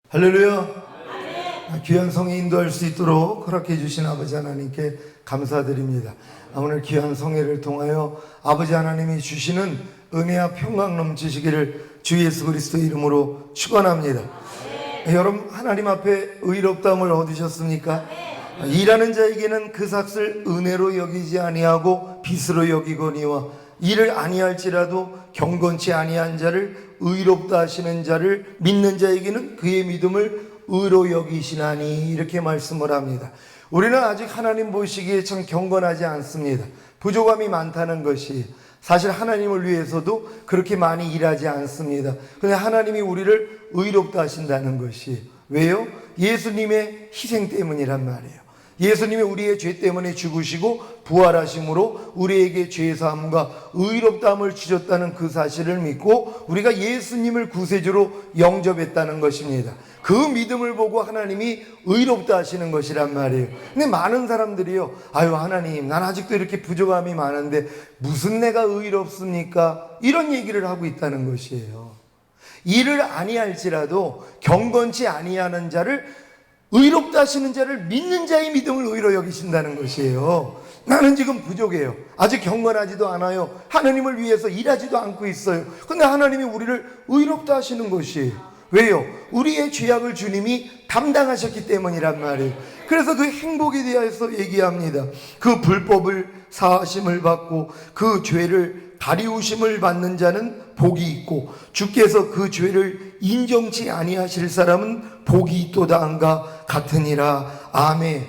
할렐루야. 귀한 성에 인도할 수 있도록 허락해 주신 아버지 하나님께 감사드립니다. 오늘 귀한 성회를 통하여 아버지 하나님이 주시는 은혜와 평강 넘치시기를 주 예수 그리스도의 이름으로 축원합니다. 여러분, 하나님 앞에 의롭다함을 얻으셨습니까? 일하는 자에게는 그 삭을 은혜로 여기지 아니하고 빚으로 여기거니와 이를 아니할지라도 경건치 아니한 자를 의롭다 하시는 자를 믿는 자에게는 그의 믿음을 의로 여기시나니, 이렇게 말씀을 합니다. 우리는 아직 하나님 보시기에 참 경건하지 않습니다. 부족함이 많다는 것이, 사실 하나님을 위해서도 그렇게 많이 일하지 않습니다. 그런데 하나님이 우리를 의롭다 하신다는 것이 왜요? 예수님의 희생 때문이란 말이에요. 예수님이 우리의 죄 때문에 죽으시고 부활하심으로 우리에게 죄사함과 의롭다함을 주셨다는 그 사실을 믿고 우리가 예수님을 구세주로 영접했다는 것입니다. 그 믿음을 보고 하나님이 의롭다 하시는 것이란 말이에요. 근데 많은 사람들이요, 아유 하나님, 난 아직도 이렇게 부족함이 많은데 무슨 내가 의롭습니까? 이런 얘기를 하고 있다는 것이에요. 이를 아니할지라도 경건치 아니하는 자를 의롭다 하시는 자를 믿는 자의 믿음을 의로 여기신다는 것이에요. 나는 지금 부족해요. 아직 경건하지도 않아요. 하나님을 위해서 일하지도 않고 있어요. 근데 하나님이 우리를 의롭다 하시는 것이에요. 왜요? 우리의 죄악을 주님이 담당하셨기 때문이란 말이에요. 그래서 그 행복에 대해서 얘기합니다. 그 불법을 사하심을 받고 그 죄를 가리우심을 받는 자는 복이 있고 주께서 그 죄를 인정치 아니하실 사람은 복이 있도다 한가 같으니라. 아멘.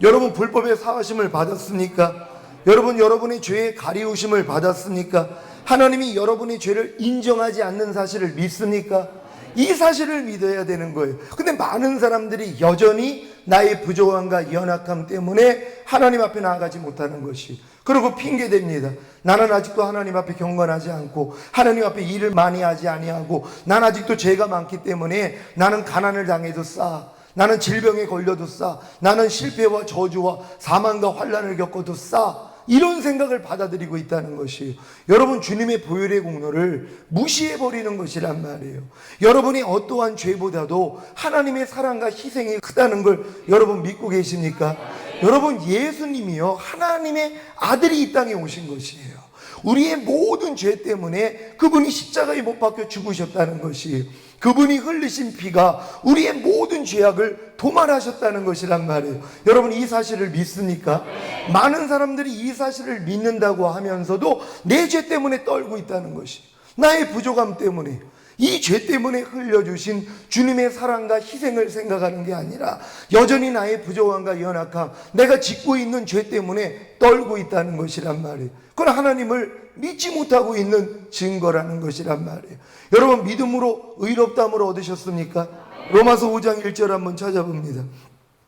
여러분, 불법의 사하심을 받았습니까? 여러분, 여러분의 죄의 가리우심을 받았습니까? 하나님이 여러분의 죄를 인정하지 않는 사실을 믿습니까? 이 사실을 믿어야 되는 거예요. 근데 많은 사람들이 여전히 나의 부족함과 연약함 때문에 하나님 앞에 나아가지 못하는 것이, 그리고 핑계댑니다. 나는 아직도 하나님 앞에 경건하지 않고 하나님 앞에 일을 많이 하지 아니하고 난 아직도 죄가 많기 때문에 나는 가난을 당해도 싸, 나는 질병에 걸려도 싸, 나는 실패와 저주와 사망과 환난을 겪어도 싸, 이런 생각을 받아들이고 있다는 것이에요. 여러분, 주님의 보혈의 공로를 무시해버리는 것이란 말이에요. 여러분이 어떠한 죄보다도 하나님의 사랑과 희생이 크다는 걸 여러분 믿고 계십니까? 여러분, 예수님이요, 하나님의 아들이 이 땅에 오신 것이에요. 우리의 모든 죄 때문에 그분이 십자가에 못 박혀 죽으셨다는 것이에요. 그분이 흘리신 피가 우리의 모든 죄악을 도말하셨다는 것이란 말이에요. 여러분, 이 사실을 믿습니까? 많은 사람들이 이 사실을 믿는다고 하면서도 내 죄 때문에 떨고 있다는 것이, 나의 부족함 때문에, 이 죄 때문에 흘려주신 주님의 사랑과 희생을 생각하는 게 아니라 여전히 나의 부족함과 연약함, 내가 짓고 있는 죄 때문에 떨고 있다는 것이란 말이에요. 그건 하나님을 믿지 못하고 있는 증거라는 것이란 말이에요. 여러분, 믿음으로 의롭다함을 얻으셨습니까? 로마서 5장 1절 한번 찾아봅니다.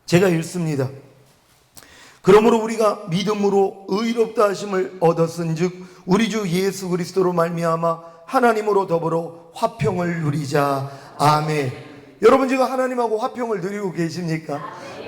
제가 읽습니다. 그러므로 우리가 믿음으로 의롭다 하심을 얻었은즉 우리 주 예수 그리스도로 말미암아 하나님으로 더불어 화평을 누리자. 아멘. 여러분, 지금 하나님하고 화평을 누리고 계십니까?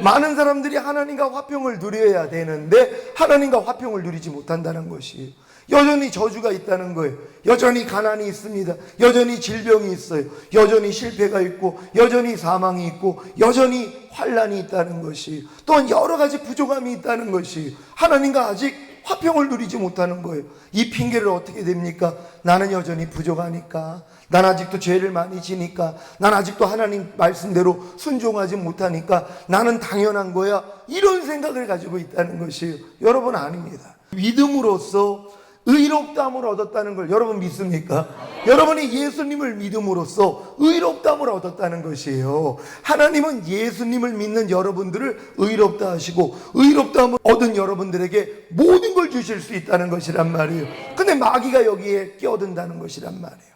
많은 사람들이 하나님과 화평을 누려야 되는데 하나님과 화평을 누리지 못한다는 것이에요. 여전히 저주가 있다는 거예요. 여전히 가난이 있습니다. 여전히 질병이 있어요. 여전히 실패가 있고 여전히 사망이 있고 여전히 환난이 있다는 것이, 또한 여러 가지 부족함이 있다는 것이, 하나님과 아직 화평을 누리지 못하는 거예요. 이 핑계를 어떻게 됩니까? 나는 여전히 부족하니까, 난 아직도 죄를 많이 지니까, 난 아직도 하나님 말씀대로 순종하지 못하니까 나는 당연한 거야, 이런 생각을 가지고 있다는 것이에요. 여러분, 아닙니다. 믿음으로써 의롭다함을 얻었다는 걸 여러분 믿습니까? 여러분이 예수님을 믿음으로써 의롭다함을 얻었다는 것이에요. 하나님은 예수님을 믿는 여러분들을 의롭다 하시고 의롭다함을 얻은 여러분들에게 모든 걸 주실 수 있다는 것이란 말이에요. 근데 마귀가 여기에 끼어든다는 것이란 말이에요.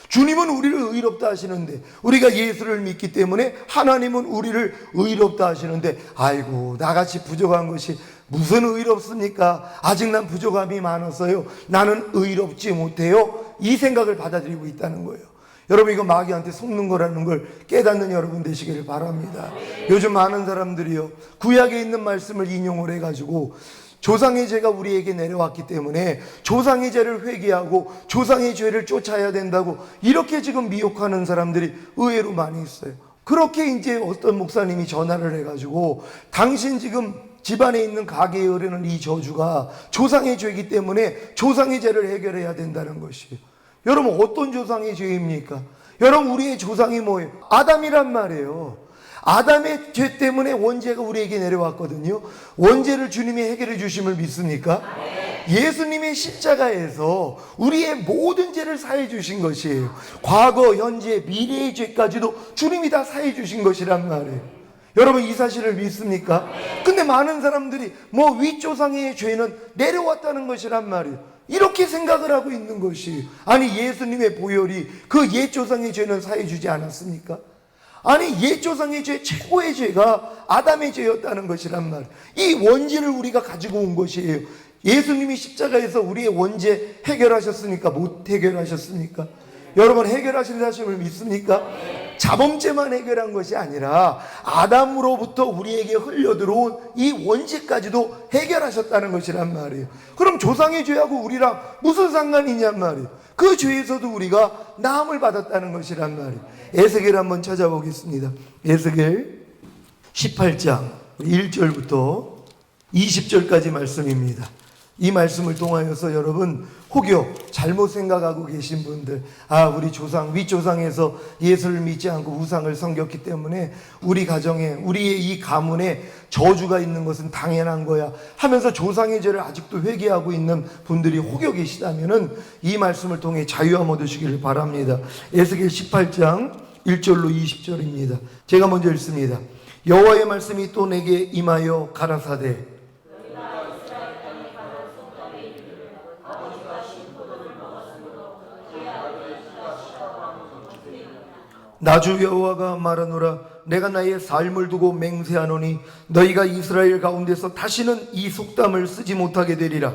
주님은 우리를 의롭다 하시는데, 우리가 예수를 믿기 때문에 하나님은 우리를 의롭다 하시는데, 아이고 나같이 부족한 것이 무슨 의롭습니까? 아직 난 부족함이 많아서요, 나는 의롭지 못해요, 이 생각을 받아들이고 있다는 거예요. 여러분, 이거 마귀한테 속는 거라는 걸 깨닫는 여러분 되시기를 바랍니다. 요즘 많은 사람들이요, 구약에 있는 말씀을 인용을 해가지고 조상의 죄가 우리에게 내려왔기 때문에 조상의 죄를 회개하고 조상의 죄를 쫓아야 된다고 이렇게 지금 미혹하는 사람들이 의외로 많이 있어요. 그렇게 이제 어떤 목사님이 전화를 해가지고 당신 지금 집안에 있는 가게에 흐르는 이 저주가 조상의 죄이기 때문에 조상의 죄를 해결해야 된다는 것이에요. 여러분, 어떤 조상의 죄입니까? 여러분, 우리의 조상이 뭐예요? 아담이란 말이에요. 아담의 죄 때문에 원죄가 우리에게 내려왔거든요. 원죄를 주님이 해결해 주심을 믿습니까? 예수님의 십자가에서 우리의 모든 죄를 사해 주신 것이에요. 과거, 현재, 미래의 죄까지도 주님이 다 사해 주신 것이란 말이에요. 여러분, 이 사실을 믿습니까? 근데 많은 사람들이 뭐 윗조상의 죄는 내려왔다는 것이란 말이에요. 이렇게 생각을 하고 있는 것이에요. 아니, 예수님의 보혈이 그 옛조상의 죄는 사해 주지 않았습니까? 아니, 옛조상의 죄, 최고의 죄가 아담의 죄였다는 것이란 말이에요. 이 원죄를 우리가 가지고 온 것이에요. 예수님이 십자가에서 우리의 원죄 해결하셨습니까? 못 해결하셨습니까? 여러분, 해결하신 사실을 믿습니까? 자범죄만 해결한 것이 아니라 아담으로부터 우리에게 흘려들어온 이 원죄까지도 해결하셨다는 것이란 말이에요. 그럼 조상의 죄하고 우리랑 무슨 상관이냔 말이에요. 그 죄에서도 우리가 나음을 받았다는 것이란 말이에요. 에스겔 한번 찾아보겠습니다. 에스겔 18장 1절부터 20절까지 말씀입니다. 이 말씀을 통하여서 여러분, 혹여 잘못 생각하고 계신 분들, 우리 조상, 윗조상에서 예수를 믿지 않고 우상을 섬겼기 때문에 우리 가정에, 우리의 이 가문에 저주가 있는 것은 당연한 거야 하면서 조상의 죄를 아직도 회개하고 있는 분들이 혹여 계시다면은 이 말씀을 통해 자유함 얻으시기를 바랍니다. 에스겔 18장 1절로 20절입니다. 제가 먼저 읽습니다. 여호와의 말씀이 또 내게 임하여 가라사대, 나 주 여호와가 말하노라. 내가 나의 삶을 두고 맹세하노니 너희가 이스라엘 가운데서 다시는 이 속담을 쓰지 못하게 되리라.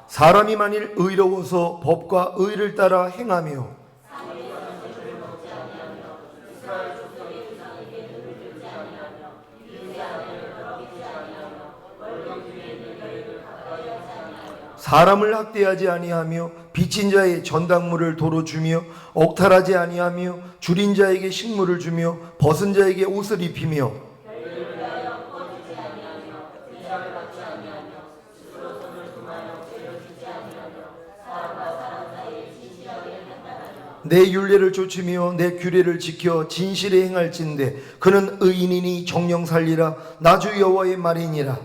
사람이 만일 의로워서 법과 의를 따라 행하며 사람을 학대하지 아니하며 빚진 자의 전당물을 도로 주며 억탈하지 아니하며 줄인 자에게 식물을 주며 벗은 자에게 옷을 입히며 내 율례를 좇으며 내 규례를 지켜 진실에 행할진대 그는 의인이니 정령 살리라. 나 주 여호와의 말이니라.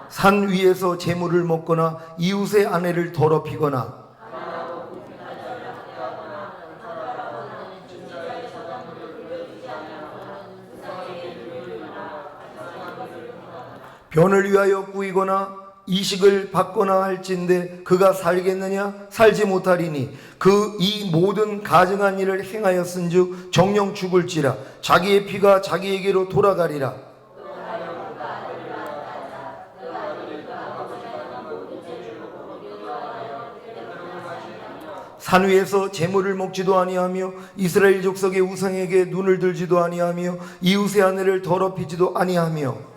산 위에서 재물을 먹거나 이웃의 아내를 더럽히거나 변을 위하여 꾸이거나 이식을 받거나 할진대 그가 살겠느냐? 살지 못하리니 그 이 모든 가증한 일을 행하였은즉 정령 죽을지라. 자기의 피가 자기에게로 돌아가리라. 산 위에서 재물을 먹지도 아니하며 이스라엘 족속의 우상에게 눈을 들지도 아니하며 이웃의 아내를 더럽히지도 아니하며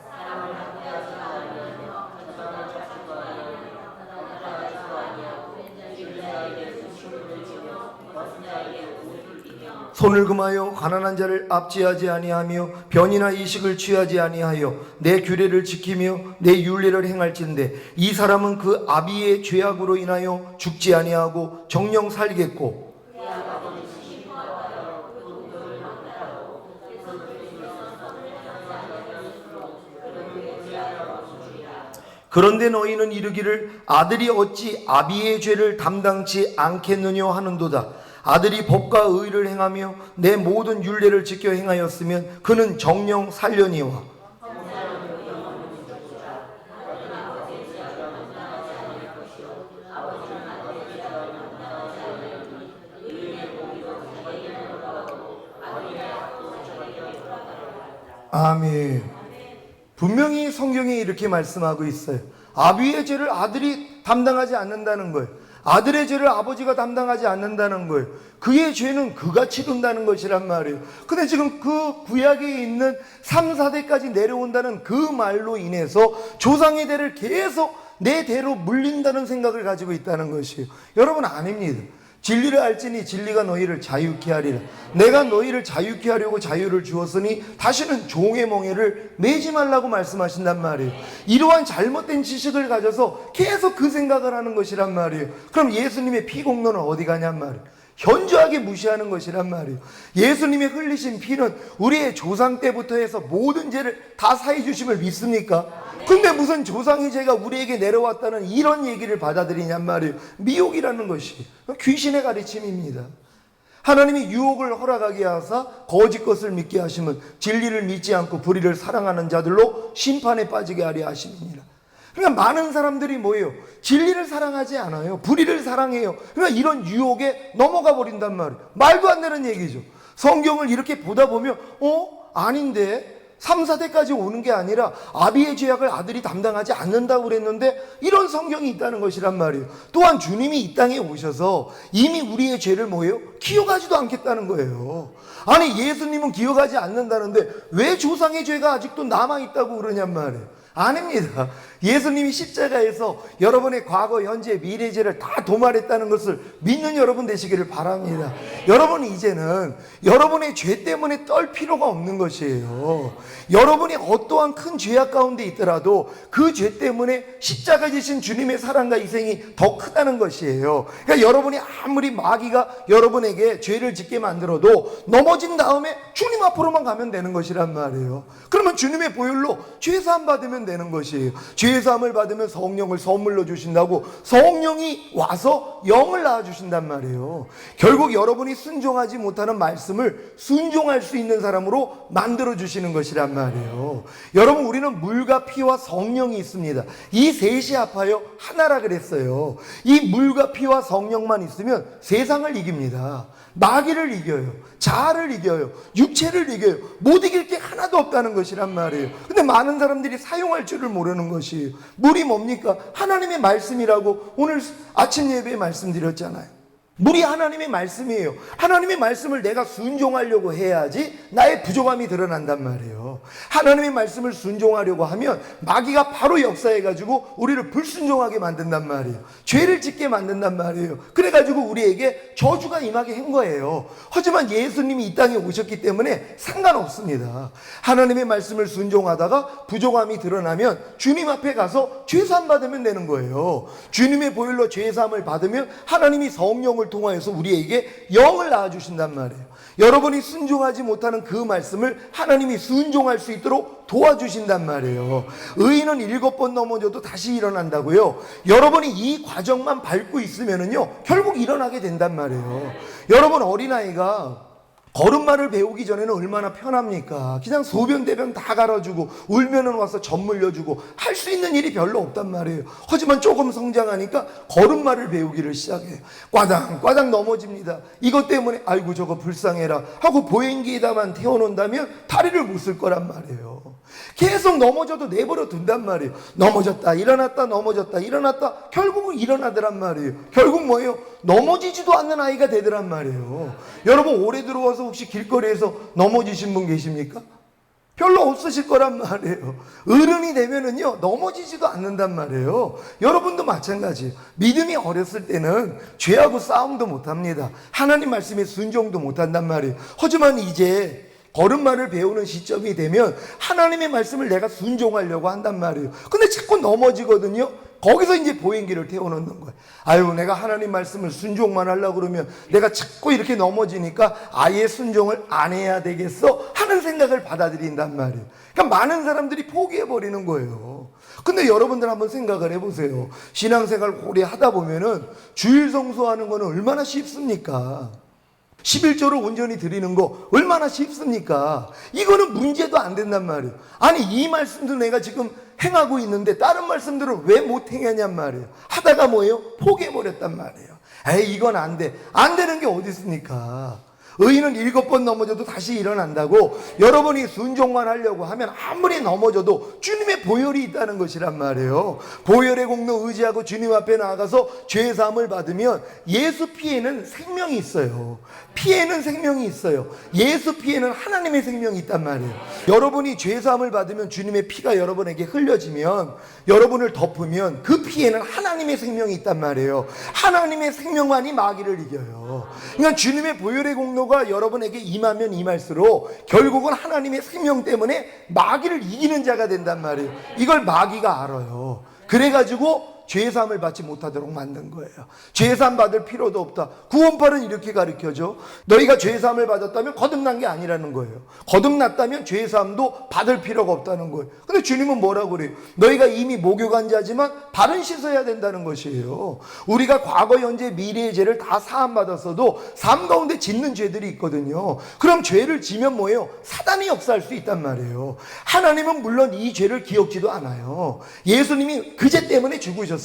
손을 금하여 가난한 자를 압제하지 아니하며 변이나 이식을 취하지 아니하여 내 규례를 지키며 내 율례를 행할진대 이 사람은 그 아비의 죄악으로 인하여 죽지 아니하고 정령 살겠고 그런데 너희는 이르기를 아들이 어찌 아비의 죄를 담당치 않겠느냐 하는도다. 아들이 법과 의를 행하며 내 모든 율례를 지켜 행하였으면 그는 정령 살려니와 아멘. 분명히 성경에 이렇게 말씀하고 있어요. 아비의 죄를 아들이 담당하지 않는다는 거예요. 아들의 죄를 아버지가 담당하지 않는다는 거예요. 그의 죄는 그가 치른다는 것이란 말이에요. 근데 지금 그 구약에 있는 3, 4대까지 내려온다는 그 말로 인해서 조상의 대를 계속 내 대로 물린다는 생각을 가지고 있다는 것이에요. 여러분, 아닙니다. 진리를 알지니 진리가 너희를 자유케 하리라. 내가 너희를 자유케 하려고 자유를 주었으니 다시는 종의 멍에를 매지 말라고 말씀하신단 말이에요. 이러한 잘못된 지식을 가져서 계속 그 생각을 하는 것이란 말이에요. 그럼 예수님의 피 공로는 어디 가냔 말이에요. 현저하게 무시하는 것이란 말이에요. 예수님의 흘리신 피는 우리의 조상 때부터 해서 모든 죄를 다 사해 주심을 믿습니까? 근데 무슨 조상의 죄가 우리에게 내려왔다는 이런 얘기를 받아들이냔 말이에요. 미혹이라는 것이 귀신의 가르침입니다. 하나님이 유혹을 허락하게 하사 거짓 것을 믿게 하시면 진리를 믿지 않고 불의를 사랑하는 자들로 심판에 빠지게 하려 하심이니라. 그러니까 많은 사람들이 뭐예요? 진리를 사랑하지 않아요. 불의를 사랑해요. 그러니까 이런 유혹에 넘어가 버린단 말이에요. 말도 안 되는 얘기죠. 성경을 이렇게 보다 보면 아닌데 3, 4대까지 오는 게 아니라 아비의 죄악을 아들이 담당하지 않는다고 그랬는데 이런 성경이 있다는 것이란 말이에요. 또한 주님이 이 땅에 오셔서 이미 우리의 죄를 뭐예요? 기억하지도 않겠다는 거예요. 아니, 예수님은 기억하지 않는다는데 왜 조상의 죄가 아직도 남아있다고 그러냔 말이에요. 아닙니다. 예수님이 십자가에서 여러분의 과거, 현재, 미래 죄를 다 도말했다는 것을 믿는 여러분 되시기를 바랍니다. 여러분, 이제는 여러분의 죄 때문에 떨 필요가 없는 것이에요. 여러분이 어떠한 큰 죄악 가운데 있더라도 그 죄 때문에 십자가 지신 주님의 사랑과 희생이 더 크다는 것이에요. 그러니까 여러분이 아무리 마귀가 여러분에게 죄를 짓게 만들어도 넘어진 다음에 주님 앞으로만 가면 되는 것이란 말이에요. 그러면 주님의 보혈로 죄사함 받으면 되는 것이에요. 죄사함을 받으면 성령을 선물로 주신다고 성령이 와서 영을 낳아주신단 말이에요. 결국 여러분이 순종하지 못하는 말씀을 순종할 수 있는 사람으로 만들어주시는 것이란 말이에요. 여러분, 우리는 물과 피와 성령이 있습니다. 이 셋이 합하여 하나라 그랬어요. 이 물과 피와 성령만 있으면 세상을 이깁니다. 마귀를 이겨요. 자아를 이겨요. 육체를 이겨요. 못 이길 게 하나도 없다는 것이란 말이에요. 근데 많은 사람들이 사용할 줄을 모르는 것이에요. 물이 뭡니까? 하나님의 말씀이라고 오늘 아침 예배에 말씀드렸잖아요. 물이 하나님의 말씀이에요. 하나님의 말씀을 내가 순종하려고 해야지 나의 부족함이 드러난단 말이에요. 하나님의 말씀을 순종하려고 하면 마귀가 바로 역사해가지고 우리를 불순종하게 만든단 말이에요. 죄를 짓게 만든단 말이에요. 그래가지고 우리에게 저주가 임하게 한 거예요. 하지만 예수님이 이 땅에 오셨기 때문에 상관없습니다. 하나님의 말씀을 순종하다가 부족함이 드러나면 주님 앞에 가서 죄사함 받으면 되는 거예요. 주님의 보혈로 죄사함을 받으면 하나님이 성령을 통하여서 우리에게 영을 낳아주신단 말이에요. 여러분이 순종하지 못하는 그 말씀을 하나님이 순종할 수 있도록 도와주신단 말이에요. 의인은 7번 넘어져도 다시 일어난다고요. 여러분이 이 과정만 밟고 있으면은요, 결국 일어나게 된단 말이에요. 여러분, 어린아이가 걸음마를 배우기 전에는 얼마나 편합니까? 그냥 소변 대변 다 갈아주고 울면은 와서 젖 물려주고 할 수 있는 일이 별로 없단 말이에요. 하지만 조금 성장하니까 걸음마를 배우기를 시작해요. 꽈당 넘어집니다. 이것 때문에 아이고 저거 불쌍해라 하고 보행기에다만 태워놓는다면 다리를 못 쓸 거란 말이에요. 계속 넘어져도 내버려 둔단 말이에요. 넘어졌다 일어났다 넘어졌다 일어났다 결국은 일어나더란 말이에요. 결국 뭐예요? 넘어지지도 않는 아이가 되더란 말이에요. 여러분, 올해 들어와서 혹시 길거리에서 넘어지신 분 계십니까? 별로 없으실 거란 말이에요. 어른이 되면은요, 넘어지지도 않는단 말이에요. 여러분도 마찬가지예요. 믿음이 어렸을 때는 죄하고 싸움도 못합니다. 하나님 말씀에 순종도 못한단 말이에요. 하지만 이제 걸음마를 배우는 시점이 되면 하나님의 말씀을 내가 순종하려고 한단 말이에요. 근데 자꾸 넘어지거든요. 거기서 이제 보행기를 태워놓는 거예요. 아유, 내가 하나님 말씀을 순종만 하려고 그러면 내가 자꾸 이렇게 넘어지니까 아예 순종을 안 해야 되겠어 하는 생각을 받아들인단 말이에요. 그러니까 많은 사람들이 포기해버리는 거예요. 근데 여러분들 한번 생각을 해보세요. 신앙생활 오래 하다 보면은 주일 성수하는 거는 얼마나 쉽습니까? 11조를 온전히 드리는 거 얼마나 쉽습니까? 이거는 문제도 안 된단 말이에요. 아니, 이 말씀도 내가 지금 행하고 있는데 다른 말씀들은 왜 못 행하냔 말이에요. 하다가 뭐예요? 포기해버렸단 말이에요. 에이, 이건 안 돼. 안 되는 게 어디 있습니까? 의인은 7번 넘어져도 다시 일어난다고. 여러분이 순종만 하려고 하면 아무리 넘어져도 주님의 보혈이 있다는 것이란 말이에요. 보혈의 공로 의지하고 주님 앞에 나아가서 죄사함을 받으면 예수 피에는 생명이 있어요. 피에는 생명이 있어요. 예수 피에는 하나님의 생명이 있단 말이에요. 여러분이 죄사함을 받으면 주님의 피가 여러분에게 흘려지면, 여러분을 덮으면 그 피에는 하나님의 생명이 있단 말이에요. 하나님의 생명만이 마귀를 이겨요. 그러니까 주님의 보혈의 공로가 여러분에게 임하면 임할수록 결국은 하나님의 생명 때문에 마귀를 이기는 자가 된단 말이에요. 이걸 마귀가 알아요. 그래가지고 죄사함을 받지 못하도록 만든 거예요. 죄사함 받을 필요도 없다. 구원팔은 이렇게 가르쳐줘. 너희가 죄사함을 받았다면 거듭난 게 아니라는 거예요. 거듭났다면 죄사함도 받을 필요가 없다는 거예요. 근데 주님은 뭐라고 그래요? 너희가 이미 목욕한 자지만 발은 씻어야 된다는 것이에요. 우리가 과거, 현재, 미래의 죄를 다 사함 받았어도 삶 가운데 짓는 죄들이 있거든요. 그럼 죄를 지면 뭐예요? 사단이 역사할 수 있단 말이에요. 하나님은 물론 이 죄를 기억지도 않아요. 예수님이 그 죄 때문에 죽으셨어요.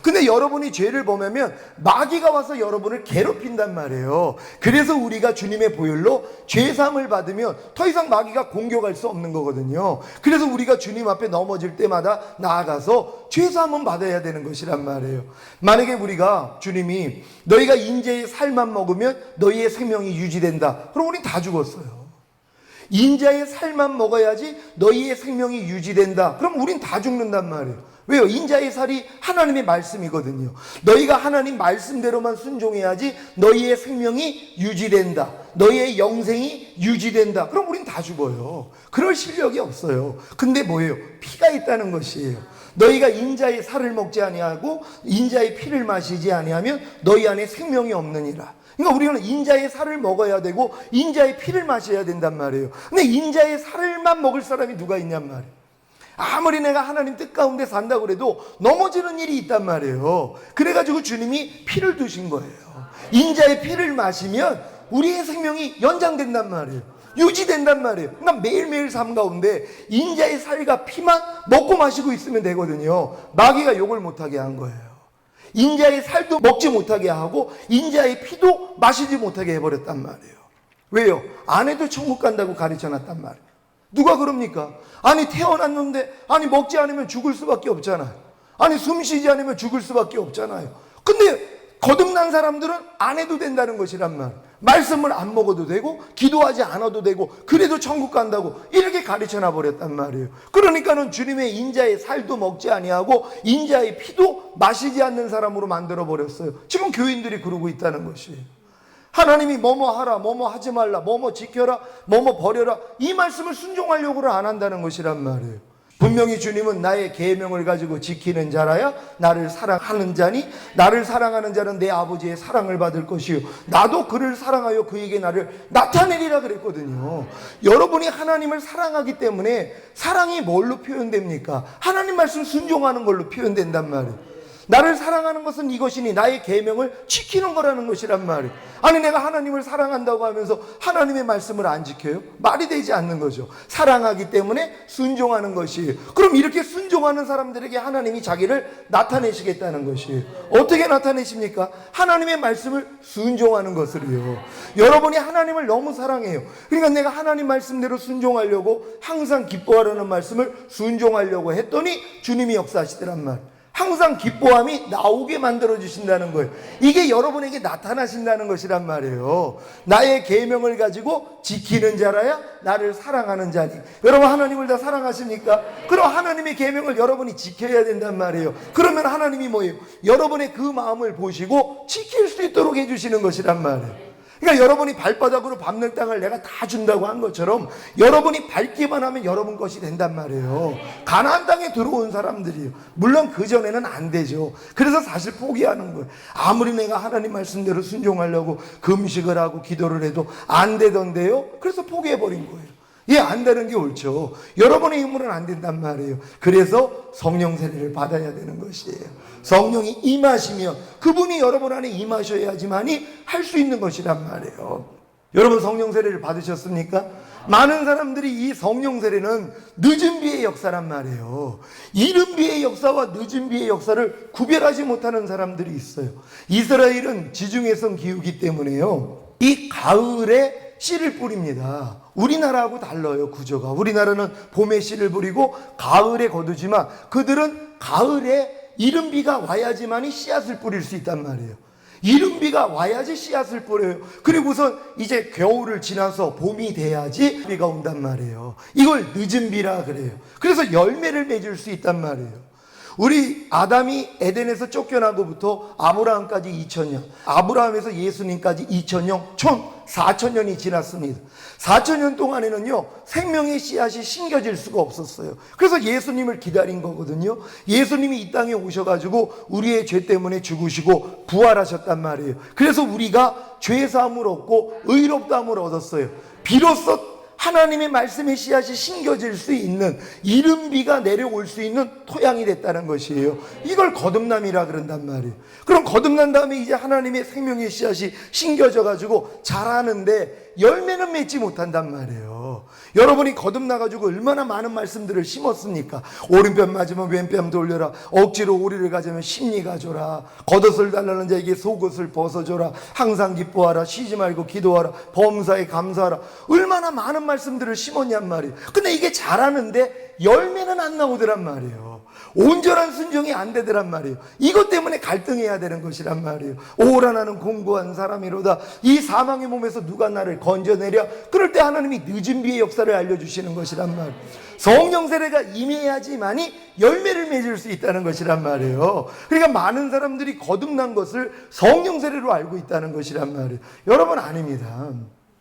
근데 여러분이 죄를 범하면 마귀가 와서 여러분을 괴롭힌단 말이에요. 그래서 우리가 주님의 보혈로 죄사함을 받으면 더 이상 마귀가 공격할 수 없는 거거든요. 그래서 우리가 주님 앞에 넘어질 때마다 나아가서 죄사함은 받아야 되는 것이란 말이에요. 만약에 우리가 주님이 너희가 인자의 살만 먹으면 너희의 생명이 유지된다, 그럼 우린 다 죽었어요. 인자의 살만 먹어야지 너희의 생명이 유지된다, 그럼 우린 다 죽는단 말이에요. 왜요? 인자의 살이 하나님의 말씀이거든요. 너희가 하나님 말씀대로만 순종해야지 너희의 생명이 유지된다, 너희의 영생이 유지된다, 그럼 우린 다 죽어요. 그럴 실력이 없어요. 근데 뭐예요? 피가 있다는 것이에요. 너희가 인자의 살을 먹지 아니하고 인자의 피를 마시지 아니하면 너희 안에 생명이 없느니라. 그러니까 우리는 인자의 살을 먹어야 되고 인자의 피를 마셔야 된단 말이에요. 근데 인자의 살만 먹을 사람이 누가 있냔 말이에요. 아무리 내가 하나님 뜻 가운데 산다고 해도 넘어지는 일이 있단 말이에요. 그래가지고 주님이 피를 두신 거예요. 인자의 피를 마시면 우리의 생명이 연장된단 말이에요. 유지된단 말이에요. 그러니까 매일매일 삶 가운데 인자의 살과 피만 먹고 마시고 있으면 되거든요. 마귀가 욕을 못하게 한 거예요. 인자의 살도 먹지 못하게 하고 인자의 피도 마시지 못하게 해버렸단 말이에요. 왜요? 안 해도 천국 간다고 가르쳐놨단 말이에요. 누가 그럽니까? 아니 태어났는데 아니 먹지 않으면 죽을 수밖에 없잖아요. 아니 숨 쉬지 않으면 죽을 수밖에 없잖아요. 근데 거듭난 사람들은 안 해도 된다는 것이란 말. 말씀을 안 먹어도 되고 기도하지 않아도 되고 그래도 천국 간다고 이렇게 가르쳐놔 버렸단 말이에요. 그러니까는 주님의 인자의 살도 먹지 아니하고 인자의 피도 마시지 않는 사람으로 만들어 버렸어요. 지금 교인들이 그러고 있다는 것이에요. 하나님이 뭐뭐 하라, 뭐뭐 하지 말라, 뭐뭐 지켜라, 뭐뭐 버려라, 이 말씀을 순종하려고는 안 한다는 것이란 말이에요. 분명히 주님은 나의 계명을 가지고 지키는 자라야 나를 사랑하는 자니 나를 사랑하는 자는 내 아버지의 사랑을 받을 것이요 나도 그를 사랑하여 그에게 나를 나타내리라 그랬거든요. 여러분이 하나님을 사랑하기 때문에 사랑이 뭘로 표현됩니까? 하나님 말씀 순종하는 걸로 표현된단 말이에요. 나를 사랑하는 것은 이것이니 나의 계명을 지키는 거라는 것이란 말이에요. 아니 내가 하나님을 사랑한다고 하면서 하나님의 말씀을 안 지켜요? 말이 되지 않는 거죠. 사랑하기 때문에 순종하는 것이에요. 그럼 이렇게 순종하는 사람들에게 하나님이 자기를 나타내시겠다는 것이에요. 어떻게 나타내십니까? 하나님의 말씀을 순종하는 것을요. 여러분이 하나님을 너무 사랑해요. 그러니까 내가 하나님 말씀대로 순종하려고 항상 기뻐하라는 말씀을 순종하려고 했더니 주님이 역사하시더란 말이에요. 항상 기뻐함이 나오게 만들어주신다는 거예요. 이게 여러분에게 나타나신다는 것이란 말이에요. 나의 계명을 가지고 지키는 자라야 나를 사랑하는 자니. 여러분 하나님을 다 사랑하십니까? 그럼 하나님의 계명을 여러분이 지켜야 된단 말이에요. 그러면 하나님이 뭐예요? 여러분의 그 마음을 보시고 지킬 수 있도록 해주시는 것이란 말이에요. 그러니까 여러분이 발바닥으로 밟는 땅을 내가 다 준다고 한 것처럼 여러분이 밟기만 하면 여러분 것이 된단 말이에요. 가나안 땅에 들어온 사람들이요. 물론 그전에는 안 되죠. 그래서 사실 포기하는 거예요. 아무리 내가 하나님 말씀대로 순종하려고 금식을 하고 기도를 해도 안 되던데요. 그래서 포기해버린 거예요. 예, 안 되는 게 옳죠. 여러분의 힘으로는 안 된단 말이에요. 그래서 성령 세례를 받아야 되는 것이에요. 성령이 임하시면 그분이 여러분 안에 임하셔야지만이 할 수 있는 것이란 말이에요. 여러분 성령 세례를 받으셨습니까? 많은 사람들이 이 성령 세례는 늦은 비의 역사란 말이에요. 이른 비의 역사와 늦은 비의 역사를 구별하지 못하는 사람들이 있어요. 이스라엘은 지중해성 기후기 때문에요. 이 가을에 씨를 뿌립니다. 우리나라하고 달라요, 구조가. 우리나라는 봄에 씨를 뿌리고 가을에 거두지만 그들은 가을에 이른 비가 와야지만이 씨앗을 뿌릴 수 있단 말이에요. 이른 비가 와야지 씨앗을 뿌려요. 그리고선 이제 겨울을 지나서 봄이 돼야지 비가 온단 말이에요. 이걸 늦은 비라 그래요. 그래서 열매를 맺을 수 있단 말이에요. 우리 아담이 에덴에서 쫓겨나고부터 아브라함까지 2000년, 아브라함에서 예수님까지 2000년, 총 4000년이 지났습니다. 4000년 동안에는요, 생명의 씨앗이 심겨질 수가 없었어요. 그래서 예수님을 기다린 거거든요. 예수님이 이 땅에 오셔가지고 우리의 죄 때문에 죽으시고 부활하셨단 말이에요. 그래서 우리가 죄사함을 얻고 의롭다함을 얻었어요. 비로소 하나님의 말씀의 씨앗이 심겨질 수 있는, 이른 비가 내려올 수 있는 토양이 됐다는 것이에요. 이걸 거듭남이라 그런단 말이에요. 그럼 거듭난 다음에 이제 하나님의 생명의 씨앗이 심겨져 가지고 자라는데 열매는 맺지 못한단 말이에요. 여러분이 거듭나가지고 얼마나 많은 말씀들을 심었습니까? 오른편 맞으면 왼편 돌려라, 억지로 오리를 가져면 심리 가져라, 겉옷을 달라는 자에게 속옷을 벗어줘라, 항상 기뻐하라, 쉬지 말고 기도하라, 범사에 감사하라. 얼마나 많은 말씀들을 심었냔 말이에요. 근데 이게 자라는데 열매는 안 나오더란 말이에요. 온전한 순종이 안 되더란 말이에요. 이것 때문에 갈등해야 되는 것이란 말이에요. 오라 나는 공고한 사람이로다. 이 사망의 몸에서 누가 나를 건져내랴. 그럴 때 하나님이 늦은 비의 역사를 알려주시는 것이란 말이에요. 성령 세례가 임해야지만이 열매를 맺을 수 있다는 것이란 말이에요. 그러니까 많은 사람들이 거듭난 것을 성령 세례로 알고 있다는 것이란 말이에요. 여러분, 아닙니다.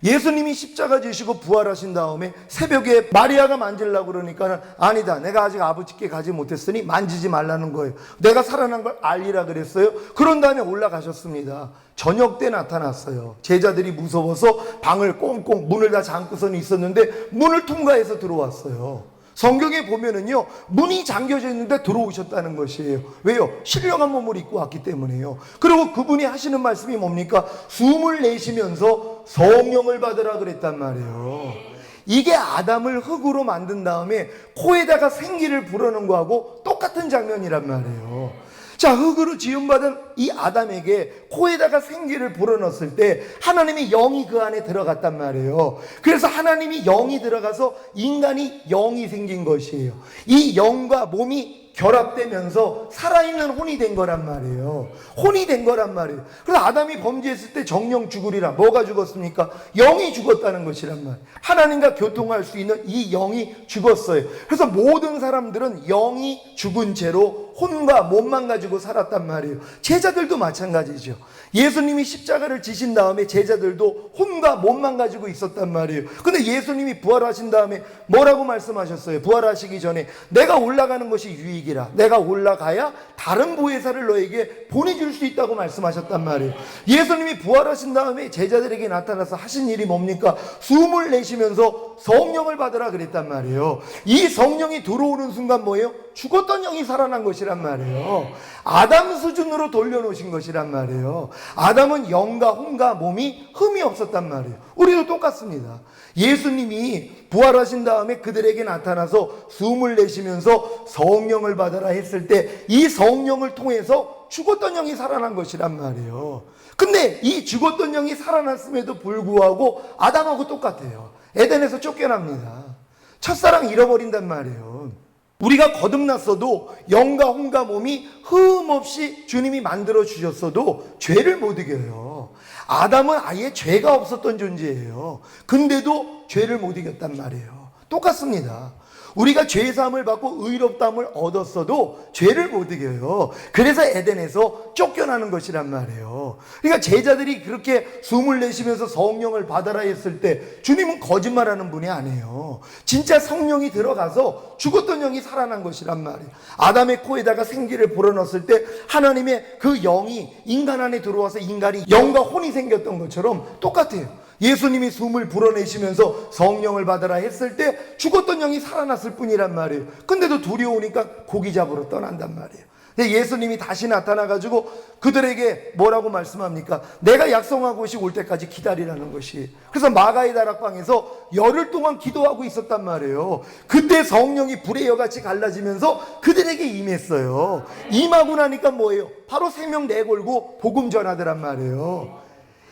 예수님이 십자가 지시고 부활하신 다음에 새벽에 마리아가 만지려고 그러니까 아니다, 내가 아직 아버지께 가지 못했으니 만지지 말라는 거예요. 내가 살아난 걸 알리라 그랬어요. 그런 다음에 올라가셨습니다. 저녁 때 나타났어요. 제자들이 무서워서 방을 꽁꽁 문을 다 잠고선 있었는데 문을 통과해서 들어왔어요. 성경에 보면은요, 문이 잠겨져 있는데 들어오셨다는 것이에요. 왜요? 신령한 몸을 입고 왔기 때문에요. 그리고 그분이 하시는 말씀이 뭡니까? 숨을 내쉬면서 성령을 받으라 그랬단 말이에요. 이게 아담을 흙으로 만든 다음에 코에다가 생기를 불어넣은 거하고 똑같은 장면이란 말이에요. 자, 흙으로 지음받은 이 아담에게 코에다가 생기를 불어넣었을 때 하나님의 영이 그 안에 들어갔단 말이에요. 그래서 하나님이 영이 들어가서 인간이 영이 생긴 것이에요. 이 영과 몸이 결합되면서 살아있는 혼이 된 거란 말이에요. 혼이 된 거란 말이에요. 그래서 아담이 범죄했을 때 정령 죽으리라. 뭐가 죽었습니까? 영이 죽었다는 것이란 말이에요. 하나님과 교통할 수 있는 이 영이 죽었어요. 그래서 모든 사람들은 영이 죽은 채로 혼과 몸만 가지고 살았단 말이에요. 제자들도 마찬가지죠. 예수님이 십자가를 지신 다음에 제자들도 혼과 몸만 가지고 있었단 말이에요. 근데 예수님이 부활하신 다음에 뭐라고 말씀하셨어요? 부활하시기 전에 내가 올라가는 것이 유익이라. 내가 올라가야 다른 보혜사를 너에게 보내줄 수 있다고 말씀하셨단 말이에요. 예수님이 부활하신 다음에 제자들에게 나타나서 하신 일이 뭡니까? 숨을 내쉬면서 성령을 받으라 그랬단 말이에요. 이 성령이 들어오는 순간 뭐예요? 죽었던 영이 살아난 것이란 말이에요. 아담 수준으로 돌려놓으신 것이란 말이에요. 아담은 영과 혼과 몸이 흠이 없었단 말이에요. 우리도 똑같습니다. 예수님이 부활하신 다음에 그들에게 나타나서 숨을 내쉬면서 성령을 받아라 했을 때 이 성령을 통해서 죽었던 영이 살아난 것이란 말이에요. 근데 이 죽었던 영이 살아났음에도 불구하고 아담하고 똑같아요. 에덴에서 쫓겨납니다. 첫사랑 잃어버린단 말이에요. 우리가 거듭났어도 영과 혼과 몸이 흠 없이 주님이 만들어 주셨어도 죄를 못 이겨요. 아담은 아예 죄가 없었던 존재예요. 근데도 죄를 못 이겼단 말이에요. 똑같습니다. 우리가 죄사함을 받고 의롭다함을 얻었어도 죄를 못 이겨요. 그래서 에덴에서 쫓겨나는 것이란 말이에요. 그러니까 제자들이 그렇게 숨을 내쉬면서 성령을 받아라 했을 때 주님은 거짓말하는 분이 아니에요. 진짜 성령이 들어가서 죽었던 영이 살아난 것이란 말이에요. 아담의 코에다가 생기를 불어넣었을 때 하나님의 그 영이 인간 안에 들어와서 인간이 영과 혼이 생겼던 것처럼 똑같아요. 예수님이 숨을 불어내시면서 성령을 받으라 했을 때 죽었던 영이 살아났을 뿐이란 말이에요. 근데도 두려우니까 고기 잡으러 떠난단 말이에요. 근데 예수님이 다시 나타나가지고 그들에게 뭐라고 말씀합니까? 내가 약속한 곳이 올 때까지 기다리라는 것이. 그래서 마가의 다락방에서 열흘 동안 기도하고 있었단 말이에요. 그때 성령이 불의 여같이 갈라지면서 그들에게 임했어요. 임하고 나니까 뭐예요? 바로 생명 내걸고 복음 전하더란 말이에요.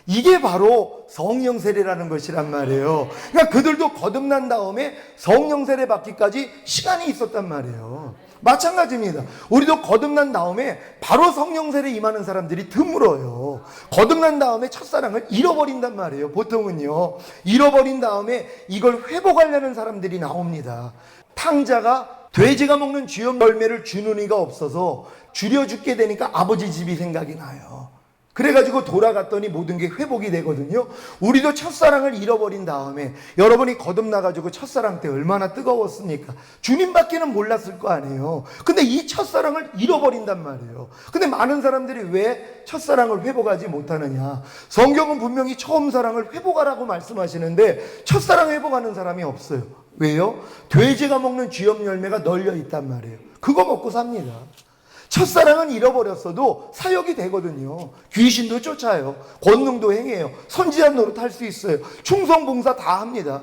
이게 바로 성령 세례라는 것이란 말이에요. 그러니까 그들도 거듭난 다음에 성령 세례 받기까지 시간이 있었단 말이에요. 마찬가지입니다. 우리도 거듭난 다음에 바로 성령 세례 임하는 사람들이 드물어요. 거듭난 다음에 첫사랑을 잃어버린단 말이에요. 보통은요. 잃어버린 다음에 이걸 회복하려는 사람들이 나옵니다. 탕자가 돼지가 먹는 쥐염 열매를 주는 이가 없어서 줄여 죽게 되니까 아버지 집이 생각이 나요. 그래가지고 돌아갔더니 모든 게 회복이 되거든요. 우리도 첫사랑을 잃어버린 다음에 여러분이 거듭나가지고 첫사랑 때 얼마나 뜨거웠습니까? 주님밖에는 몰랐을 거 아니에요. 근데 이 첫사랑을 잃어버린단 말이에요. 근데 많은 사람들이 왜 첫사랑을 회복하지 못하느냐? 성경은 분명히 처음 사랑을 회복하라고 말씀하시는데 첫사랑 회복하는 사람이 없어요. 왜요? 돼지가 먹는 쥐염 열매가 널려 있단 말이에요. 그거 먹고 삽니다. 첫사랑은 잃어버렸어도 사역이 되거든요. 귀신도 쫓아요. 권능도 행해요. 선지자 노릇 할 수 있어요. 충성봉사 다 합니다.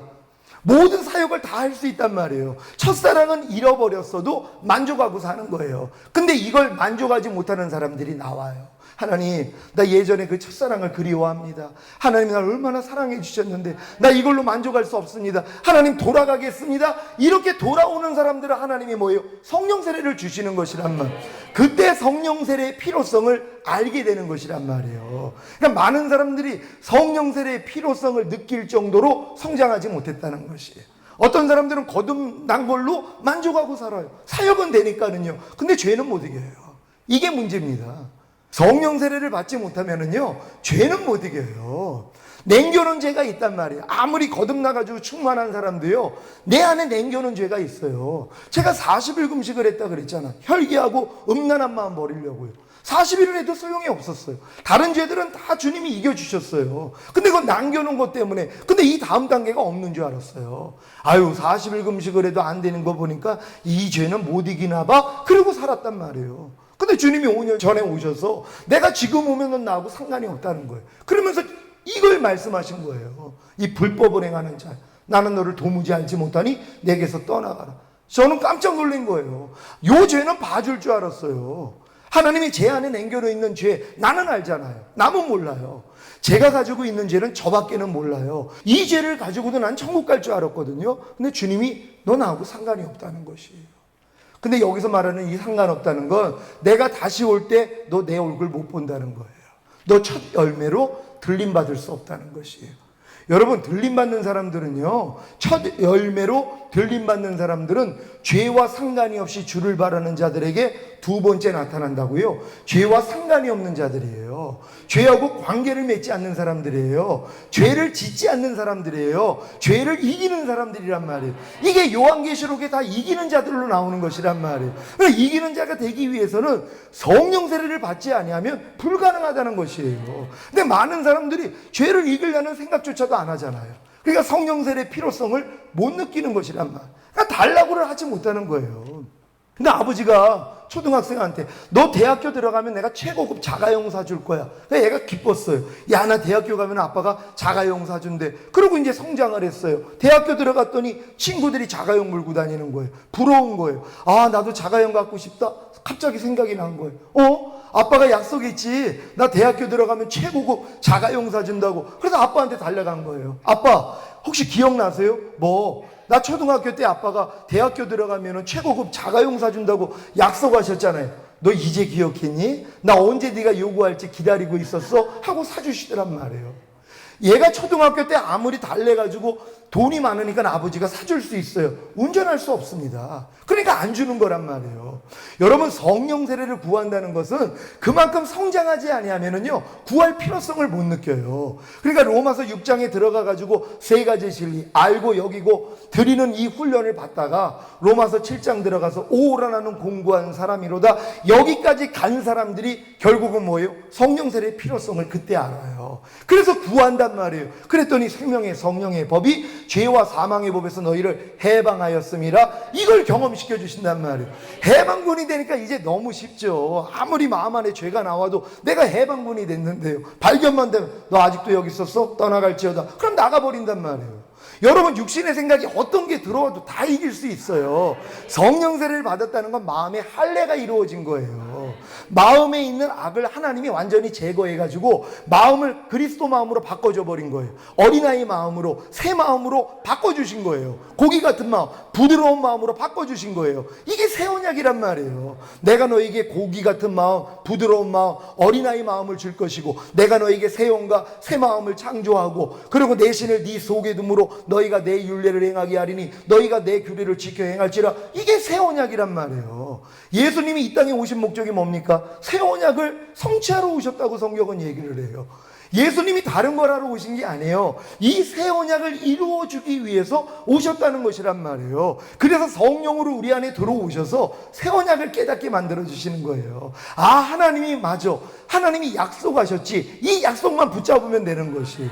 모든 사역을 다 할 수 있단 말이에요. 첫사랑은 잃어버렸어도 만족하고 사는 거예요. 근데 이걸 만족하지 못하는 사람들이 나와요. 하나님, 나 예전에 그 첫사랑을 그리워합니다. 하나님, 날 얼마나 사랑해 주셨는데 나 이걸로 만족할 수 없습니다. 하나님, 돌아가겠습니다. 이렇게 돌아오는 사람들은 하나님이 뭐예요? 성령 세례를 주시는 것이란 말. 그때 성령 세례의 필요성을 알게 되는 것이란 말이에요. 그러니까 많은 사람들이 성령 세례의 필요성을 느낄 정도로 성장하지 못했다는 것이에요. 어떤 사람들은 거듭난 걸로 만족하고 살아요. 사역은 되니까는요. 근데 죄는 못 이겨요. 이게 문제입니다. 성령 세례를 받지 못하면은요, 죄는 못 이겨요. 냉겨놓은 죄가 있단 말이에요. 아무리 거듭나가지고 충만한 사람도요, 내 안에 냉겨놓은 죄가 있어요. 제가 40일 금식을 했다 그랬잖아. 혈기하고 음란한 마음 버리려고요. 40일을 해도 소용이 없었어요. 다른 죄들은 다 주님이 이겨주셨어요. 근데 그건 남겨놓은 것 때문에. 근데 이 다음 단계가 없는 줄 알았어요. 아유, 40일 금식을 해도 안 되는 거 보니까 이 죄는 못 이기나 봐. 그러고 살았단 말이에요. 근데 주님이 5년 전에 오셔서 내가 지금 오면 나하고 상관이 없다는 거예요. 그러면서 이걸 말씀하신 거예요. 이 불법을 행하는 자, 나는 너를 도무지 알지 못하니 내게서 떠나가라. 저는 깜짝 놀란 거예요. 요 죄는 봐줄 줄 알았어요. 하나님이 제 안에 남겨놓여 있는 죄 나는 알잖아요. 남은 몰라요. 제가 가지고 있는 죄는 저밖에는 몰라요. 이 죄를 가지고도 난 천국 갈 줄 알았거든요. 근데 주님이 너 나하고 상관이 없다는 것이에요. 근데 여기서 말하는 이 상관없다는 건 내가 다시 올 때 너 내 얼굴 못 본다는 거예요. 너 첫 열매로 들림받을 수 없다는 것이에요. 여러분, 들림받는 사람들은요, 첫 열매로 들림받는 사람들은 죄와 상관이 없이 주를 바라는 자들에게 두 번째 나타난다고요. 죄와 상관이 없는 자들이에요. 죄하고 관계를 맺지 않는 사람들이에요. 죄를 짓지 않는 사람들이에요. 죄를 이기는 사람들이란 말이에요. 이게 요한계시록에 다 이기는 자들로 나오는 것이란 말이에요. 그러니까 이기는 자가 되기 위해서는 성령 세례를 받지 아니하면 불가능하다는 것이에요. 근데 많은 사람들이 죄를 이기려는 생각조차도 안 하잖아요. 그러니까 성령 세례의 필요성을 못 느끼는 것이란 말. 그러니까 달라고를 하지 못하는 거예요. 근데 아버지가 초등학생한테 너 대학교 들어가면 내가 최고급 자가용 사줄 거야. 그래서 얘가 기뻤어요. 야, 나 대학교 가면 아빠가 자가용 사준대. 그러고 이제 성장을 했어요. 대학교 들어갔더니 친구들이 자가용 몰고 다니는 거예요. 부러운 거예요. 아, 나도 자가용 갖고 싶다. 갑자기 생각이 난 거예요. 아빠가 약속했지. 나 대학교 들어가면 최고급 자가용 사준다고. 그래서 아빠한테 달려간 거예요. 아빠, 혹시 기억나세요? 나 초등학교 때 아빠가 대학교 들어가면 최고급 자가용 사준다고 약속하셨잖아요. 너 이제 기억했니? 나 언제 네가 요구할지 기다리고 있었어? 하고 사주시더란 말이에요. 얘가 초등학교 때 아무리 달래가지고 돈이 많으니까 아버지가 사줄 수 있어요. 운전할 수 없습니다. 그러니까 안 주는 거란 말이에요. 여러분, 성령 세례를 구한다는 것은 그만큼 성장하지 아니하면은요, 구할 필요성을 못 느껴요. 그러니까 로마서 6장에 들어가가지고 세 가지 진리 알고 여기고 드리는 이 훈련을 받다가 로마서 7장 들어가서 오라나는 공부한 사람이로다. 여기까지 간 사람들이 결국은 뭐예요? 성령 세례의 필요성을 그때 알아요. 그래서 구한단 말이에요. 그랬더니 생명의 성령의 법이 죄와 사망의 법에서 너희를 해방하였음이라. 이걸 경험시켜 주신단 말이에요. 해방군이 되니까 이제 너무 쉽죠. 아무리 마음 안에 죄가 나와도 내가 해방군이 됐는데요, 발견만 되면 너 아직도 여기 있었어? 떠나갈지어다. 그럼 나가버린단 말이에요. 여러분, 육신의 생각이 어떤 게 들어와도 다 이길 수 있어요. 성령 세례를 받았다는 건 마음의 할례가 이루어진 거예요. 마음에 있는 악을 하나님이 완전히 제거해가지고 마음을 그리스도 마음으로 바꿔줘 버린 거예요. 어린아이 마음으로, 새 마음으로 바꿔주신 거예요. 고기 같은 마음, 부드러운 마음으로 바꿔주신 거예요. 이게 새 언약이란 말이에요. 내가 너에게 고기 같은 마음, 부드러운 마음, 어린아이 마음을 줄 것이고, 내가 너에게 새 영과 새 마음을 창조하고, 그리고 내 신을 네 속에 둠으로 너희가 내 율례를 행하게 하리니 너희가 내 규례를 지켜 행할지라. 이게 새 언약이란 말이에요. 예수님이 이 땅에 오신 목적이 뭡니까? 새 언약을 성취하러 오셨다고 성경은 얘기를 해요. 예수님이 다른 걸 하러 오신 게 아니에요. 이 새 언약을 이루어주기 위해서 오셨다는 것이란 말이에요. 그래서 성령으로 우리 안에 들어오셔서 새 언약을 깨닫게 만들어주시는 거예요. 아, 하나님이 맞아. 하나님이 약속하셨지. 이 약속만 붙잡으면 되는 것이.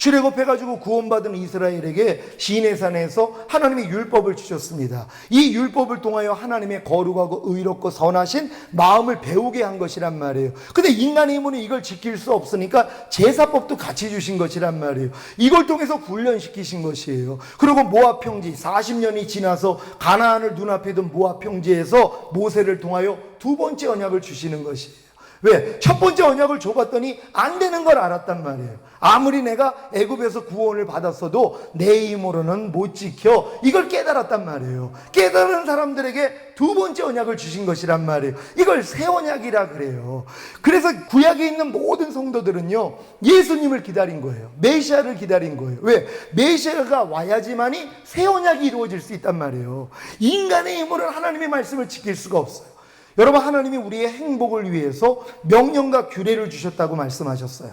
출애굽해가지고 구원받은 이스라엘에게 시내산에서 하나님이 율법을 주셨습니다. 이 율법을 통하여 하나님의 거룩하고 의롭고 선하신 마음을 배우게 한 것이란 말이에요. 근데 인간의 힘으로 이걸 지킬 수 없으니까 제사법도 같이 주신 것이란 말이에요. 이걸 통해서 훈련시키신 것이에요. 그리고 모압 평지 40년이 지나서 가나안을 눈앞에 둔 모압 평지에서 모세를 통하여 두 번째 언약을 주시는 것이에요. 왜? 첫 번째 언약을 줘봤더니 안 되는 걸 알았단 말이에요. 아무리 내가 애굽에서 구원을 받았어도 내 힘으로는 못 지켜. 이걸 깨달았단 말이에요. 깨달은 사람들에게 두 번째 언약을 주신 것이란 말이에요. 이걸 새 언약이라 그래요. 그래서 구약에 있는 모든 성도들은요, 예수님을 기다린 거예요. 메시아를 기다린 거예요. 왜? 메시아가 와야지만이 새 언약이 이루어질 수 있단 말이에요. 인간의 힘으로는 하나님의 말씀을 지킬 수가 없어요. 여러분, 하나님이 우리의 행복을 위해서 명령과 규례를 주셨다고 말씀하셨어요.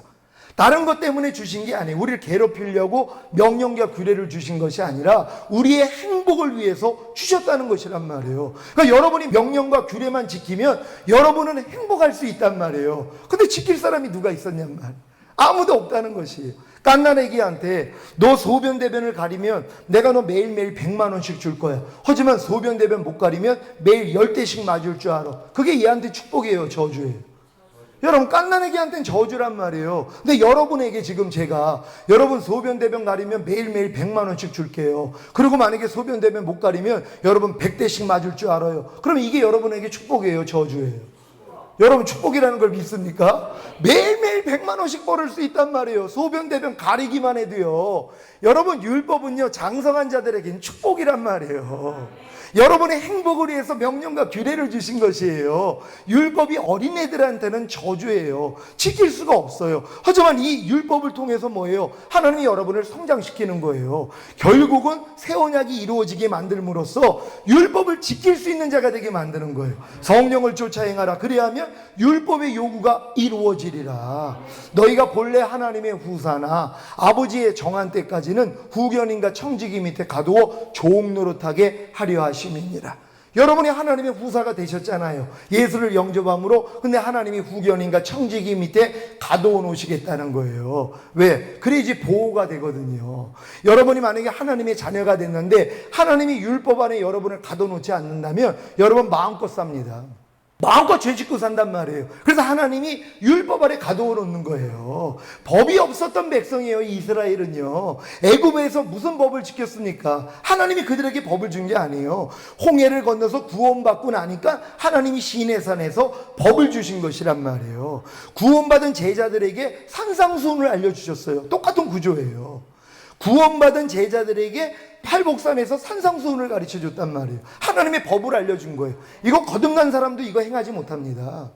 다른 것 때문에 주신 게 아니에요. 우리를 괴롭히려고 명령과 규례를 주신 것이 아니라 우리의 행복을 위해서 주셨다는 것이란 말이에요. 그러니까 여러분이 명령과 규례만 지키면 여러분은 행복할 수 있단 말이에요. 근데 지킬 사람이 누가 있었냔 말이에요. 아무도 없다는 것이에요. 갓난아기한테 너 소변대변을 가리면 내가 너 매일매일 100만 원씩 줄 거야. 하지만 소변대변 못 가리면 매일 10대씩 맞을 줄 알아. 그게 얘한테 축복이에요, 저주예요. 여러분, 갓난아기한테는 저주란 말이에요. 근데 여러분에게 지금 제가 여러분 소변대변 가리면 매일매일 100만 원씩 줄게요. 그리고 만약에 소변대변 못 가리면 여러분 100대씩 맞을 줄 알아요. 그럼 이게 여러분에게 축복이에요, 저주예요? 여러분, 축복이라는 걸 믿습니까? 매일매일 100만 원씩 벌을 수 있단 말이에요. 소변대변 가리기만 해도요. 여러분, 율법은요, 장성한 자들에게는 축복이란 말이에요. 여러분의 행복을 위해서 명령과 규례를 주신 것이에요. 율법이 어린애들한테는 저주예요. 지킬 수가 없어요. 하지만 이 율법을 통해서 뭐예요? 하나님이 여러분을 성장시키는 거예요. 결국은 새 언약이 이루어지게 만들므로써 율법을 지킬 수 있는 자가 되게 만드는 거예요. 성령을 쫓아 행하라. 그래야 하면 율법의 요구가 이루어지리라. 너희가 본래 하나님의 후사나 아버지의 정한 때까지는 후견인과 청지기 밑에 가두어 종노릇하게 하려 하심이니라. 여러분이 하나님의 후사가 되셨잖아요. 예수를 영접함으로. 근데 하나님이 후견인과 청지기 밑에 가둬 놓으시겠다는 거예요. 왜? 그래야지 보호가 되거든요. 여러분이 만약에 하나님의 자녀가 됐는데 하나님이 율법 안에 여러분을 가둬 놓지 않는다면 여러분 마음껏 삽니다. 마음껏 죄 짓고 산단 말이에요. 그래서 하나님이 율법 아래 가두어 놓는 거예요. 법이 없었던 백성이에요, 이스라엘은요. 애굽에서 무슨 법을 지켰습니까? 하나님이 그들에게 법을 준 게 아니에요. 홍해를 건너서 구원받고 나니까 하나님이 시내산에서 법을 주신 것이란 말이에요. 구원받은 제자들에게 산상수훈을 알려주셨어요. 똑같은 구조예요. 구원받은 제자들에게 팔복산에서 산상수훈을 가르쳐줬단 말이에요. 하나님의 법을 알려준 거예요. 이거 거듭난 사람도 이거 행하지 못합니다.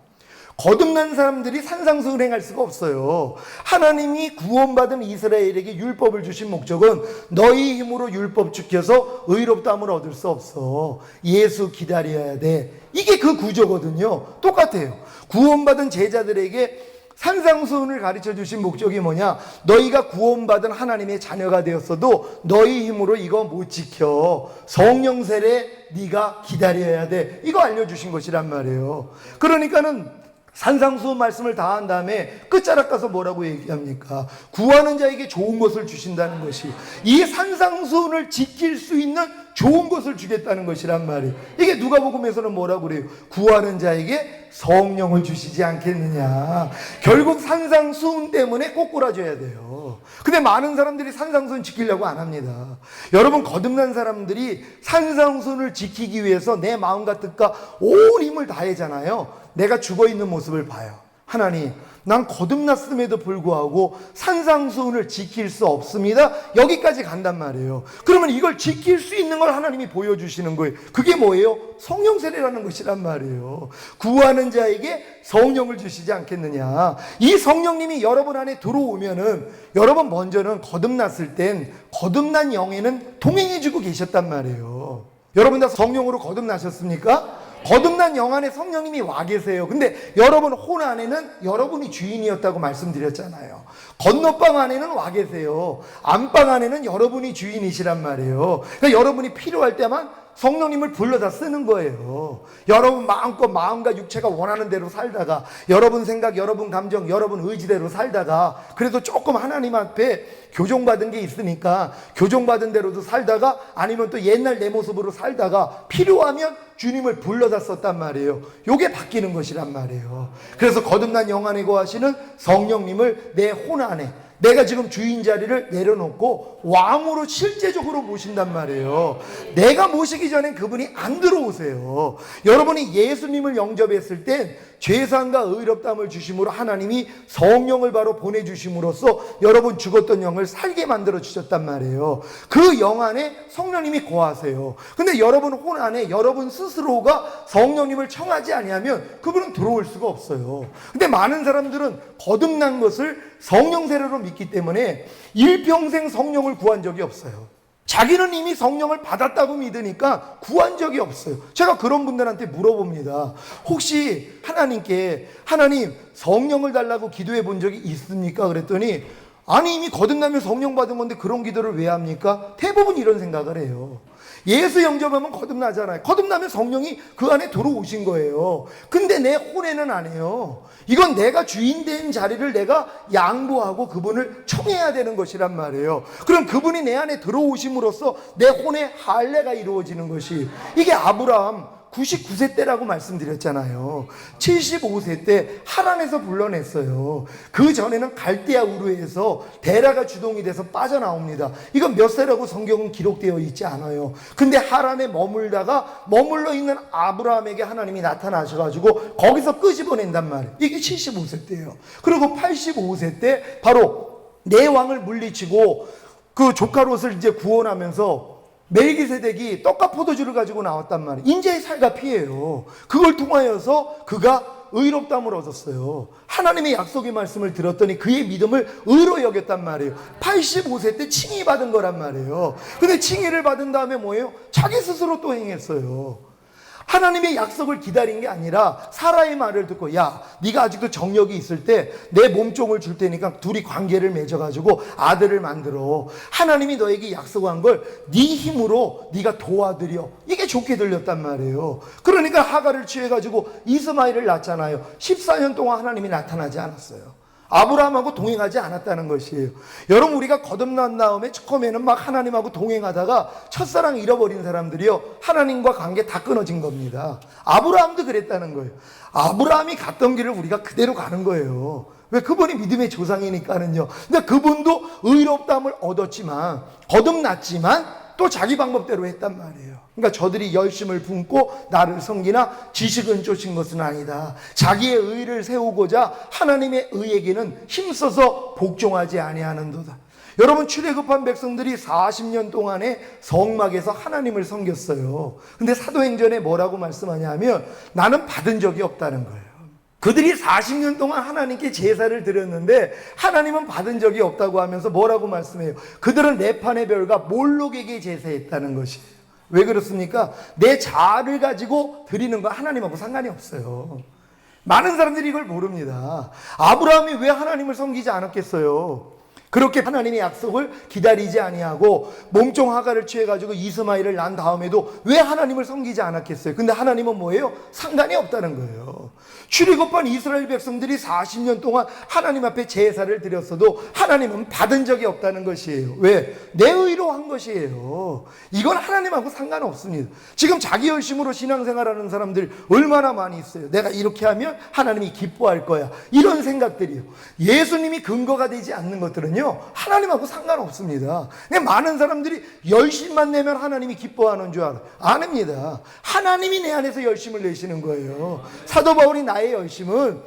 거듭난 사람들이 산상수훈을 행할 수가 없어요. 하나님이 구원받은 이스라엘에게 율법을 주신 목적은 너희 힘으로 율법 지켜서 의롭다함을 얻을 수 없어. 예수 기다려야 돼. 이게 그 구조거든요. 똑같아요. 구원받은 제자들에게 산상수훈을 가르쳐 주신 목적이 뭐냐? 너희가 구원받은 하나님의 자녀가 되었어도 너희 힘으로 이거 못 지켜. 성령 세례 네가 기다려야 돼. 이거 알려주신 것이란 말이에요. 그러니까는 산상수훈 말씀을 다 한 다음에 끝자락 가서 뭐라고 얘기합니까? 구하는 자에게 좋은 것을 주신다는 것이, 이 산상수훈을 지킬 수 있는 좋은 것을 주겠다는 것이란 말이에요. 이게 누가복음에서는 뭐라고 그래요? 구하는 자에게 성령을 주시지 않겠느냐. 결국 산상수훈 때문에 꼬꾸라져야 돼요. 근데 많은 사람들이 산상수훈 지키려고 안 합니다. 여러분, 거듭난 사람들이 산상수훈을 지키기 위해서 내 마음과 뜻과 온 힘을 다하잖아요. 내가 죽어있는 모습을 봐요. 하나님, 난 거듭났음에도 불구하고 산상수훈을 지킬 수 없습니다. 여기까지 간단 말이에요. 그러면 이걸 지킬 수 있는 걸 하나님이 보여주시는 거예요. 그게 뭐예요? 성령 세례라는 것이란 말이에요. 구하는 자에게 성령을 주시지 않겠느냐. 이 성령님이 여러분 안에 들어오면은, 여러분 먼저는 거듭났을 땐 거듭난 영에는 동행해주고 계셨단 말이에요. 여러분 다 성령으로 거듭나셨습니까? 거듭난 영 안에 성령님이 와 계세요. 근데 여러분 혼 안에는 여러분이 주인이었다고 말씀드렸잖아요. 건너방 안에는 와 계세요. 안방 안에는 여러분이 주인이시란 말이에요. 그러니까 여러분이 필요할 때만 성령님을 불러다 쓰는 거예요. 여러분 마음껏 마음과 육체가 원하는 대로 살다가, 여러분 생각, 여러분 감정, 여러분 의지대로 살다가, 그래도 조금 하나님 앞에 교정받은 게 있으니까 교정받은 대로도 살다가, 아니면 또 옛날 내 모습으로 살다가 필요하면 주님을 불러다 썼단 말이에요. 요게 바뀌는 것이란 말이에요. 그래서 거듭난 영 안에 거하시는 성령님을 내 혼 안에, 내가 지금 주인 자리를 내려놓고 왕으로 실제적으로 모신단 말이에요. 내가 모시기 전엔 그분이 안 들어오세요. 여러분이 예수님을 영접했을 땐 죄사함과 의롭다함을 주심으로 하나님이 성령을 바로 보내주심으로써 여러분 죽었던 영을 살게 만들어 주셨단 말이에요. 그 영 안에 성령님이 거하세요. 근데 여러분 혼 안에 여러분 스스로가 성령님을 청하지 아니하면 그분은 들어올 수가 없어요. 근데 많은 사람들은 거듭난 것을 성령 세례로 믿기 때문에 일평생 성령을 구한 적이 없어요. 자기는 이미 성령을 받았다고 믿으니까 구한 적이 없어요. 제가 그런 분들한테 물어봅니다. 혹시 하나님께, 하나님 성령을 달라고 기도해 본 적이 있습니까? 그랬더니 아니, 이미 거듭나면 성령 받은 건데 그런 기도를 왜 합니까? 대부분 이런 생각을 해요. 예수 영접하면 거듭나잖아요. 거듭나면 성령이 그 안에 들어오신 거예요. 근데 내 혼에는 안 해요. 이건 내가 주인 된 자리를 내가 양보하고 그분을 청해야 되는 것이란 말이에요. 그럼 그분이 내 안에 들어오심으로써 내 혼의 할례가 이루어지는 것이, 이게 아브라함 99세 때라고 말씀드렸잖아요. 75세 때 하란에서 불러냈어요. 그 전에는 갈대아 우르에서 데라가 주동이 돼서 빠져나옵니다. 이건 몇 세라고 성경은 기록되어 있지 않아요. 근데 하란에 머물러 있는 아브라함에게 하나님이 나타나셔가지고 거기서 끄집어낸단 말이에요. 이게 75세 때예요. 그리고 85세 때 바로 내 왕을 물리치고 그 조카 롯을 이제 구원하면서 멜기세덱이 떡과 포도주를 가지고 나왔단 말이에요. 인자의 살갑이에요. 그걸 통하여서 그가 의롭다함을 얻었어요. 하나님의 약속의 말씀을 들었더니 그의 믿음을 의로 여겼단 말이에요. 85세 때 칭의 받은 거란 말이에요. 근데 칭의를 받은 다음에 뭐예요? 자기 스스로 또 행했어요. 하나님의 약속을 기다린 게 아니라 사라의 말을 듣고, 야, 네가 아직도 정력이 있을 때 내 몸종을 줄 테니까 둘이 관계를 맺어가지고 아들을 만들어. 하나님이 너에게 약속한 걸 네 힘으로 네가 도와드려. 이게 좋게 들렸단 말이에요. 그러니까 하갈을 취해가지고 이스마엘을 낳잖아요. 14년 동안 하나님이 나타나지 않았어요. 아브라함하고 동행하지 않았다는 것이에요. 여러분, 우리가 거듭난 다음에 처음에는 막 하나님하고 동행하다가 첫사랑 잃어버린 사람들이요, 하나님과 관계 다 끊어진 겁니다. 아브라함도 그랬다는 거예요. 아브라함이 갔던 길을 우리가 그대로 가는 거예요. 왜? 그분이 믿음의 조상이니까는요. 근데 그분도 의롭다함을 얻었지만, 거듭났지만 또 자기 방법대로 했단 말이에요. 그러니까 저들이 열심을 품고 나를 섬기나 지식은 쫓은 것은 아니다. 자기의 의를 세우고자 하나님의 의에게는 힘써서 복종하지 아니하는도다. 여러분, 출애굽한 백성들이 40년 동안에 성막에서 하나님을 섬겼어요. 근데 사도행전에 뭐라고 말씀하냐면 나는 받은 적이 없다는 거예요. 그들이 40년 동안 하나님께 제사를 드렸는데 하나님은 받은 적이 없다고 하면서 뭐라고 말씀해요? 그들은 레판의 별과 몰록에게 제사했다는 것이에요. 왜 그렇습니까? 내 자아를 가지고 드리는 거 하나님하고 상관이 없어요. 많은 사람들이 이걸 모릅니다. 아브라함이 왜 하나님을 섬기지 않았겠어요? 그렇게 하나님의 약속을 기다리지 아니하고 몸종 하가를 취해가지고 이스마엘을 낳은 다음에도 왜 하나님을 섬기지 않았겠어요? 근데 하나님은 뭐예요? 상관이 없다는 거예요. 출애굽한 이스라엘 백성들이 40년 동안 하나님 앞에 제사를 드렸어도 하나님은 받은 적이 없다는 것이에요. 왜? 내 의로 한 것이에요. 이건 하나님하고 상관없습니다. 지금 자기 열심으로 신앙생활하는 사람들 얼마나 많이 있어요. 내가 이렇게 하면 하나님이 기뻐할 거야, 이런 생각들이요. 예수님이 근거가 되지 않는 것들은요, 하나님하고 상관없습니다. 많은 사람들이 열심만 내면 하나님이 기뻐하는 줄 알아요. 아닙니다. 하나님이 내 안에서 열심을 내시는 거예요. 사도 바울이 나의 열심은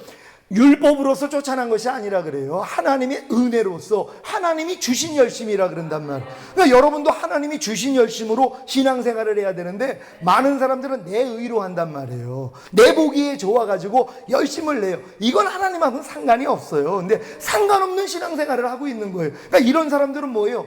율법으로서 쫓아난 것이 아니라 그래요. 하나님의 은혜로서 하나님이 주신 열심이라 그런단 말이에요. 그러니까 여러분도 하나님이 주신 열심으로 신앙생활을 해야 되는데 많은 사람들은 내 의로 한단 말이에요. 내 보기에 좋아가지고 열심을 내요. 이건 하나님하고는 상관이 없어요. 근데 상관없는 신앙생활을 하고 있는 거예요. 그러니까 이런 사람들은 뭐예요?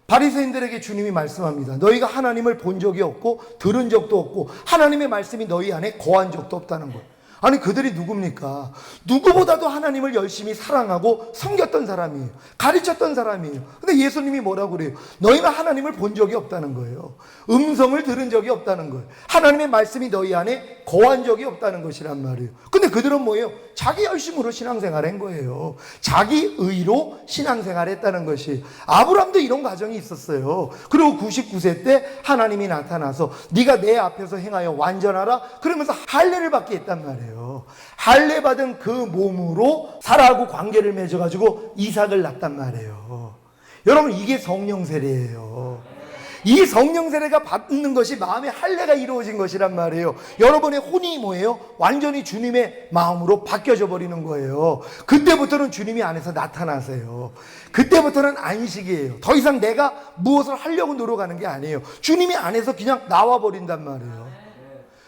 바리새인들에게 주님이 말씀합니다. 너희가 하나님을 본 적이 없고 들은 적도 없고 하나님의 말씀이 너희 안에 거한 적도 없다는 거예요. 아니, 그들이 누굽니까? 누구보다도 하나님을 열심히 사랑하고 섬겼던 사람이에요. 가르쳤던 사람이에요. 근데 예수님이 뭐라고 그래요? 너희가 하나님을 본 적이 없다는 거예요. 음성을 들은 적이 없다는 거예요. 하나님의 말씀이 너희 안에 거한 적이 없다는 것이란 말이에요. 근데 그들은 뭐예요? 자기 열심으로 신앙생활한 거예요. 자기 의로 신앙생활했다는 것이. 아브람도 이런 과정이 있었어요. 그리고 99세 때 하나님이 나타나서 네가 내 앞에서 행하여 완전하라 그러면서 할례를 받게 했단 말이에요. 할례 받은 그 몸으로 사라하고 관계를 맺어가지고 이삭을 낳았단 말이에요. 여러분, 이게 성령 세례예요. 이 성령 세례가 받는 것이 마음의 할례가 이루어진 것이란 말이에요. 여러분의 혼이 뭐예요? 완전히 주님의 마음으로 바뀌어져 버리는 거예요. 그때부터는 주님이 안에서 나타나세요. 그때부터는 안식이에요. 더 이상 내가 무엇을 하려고 노력하는 게 아니에요. 주님이 안에서 그냥 나와 버린단 말이에요.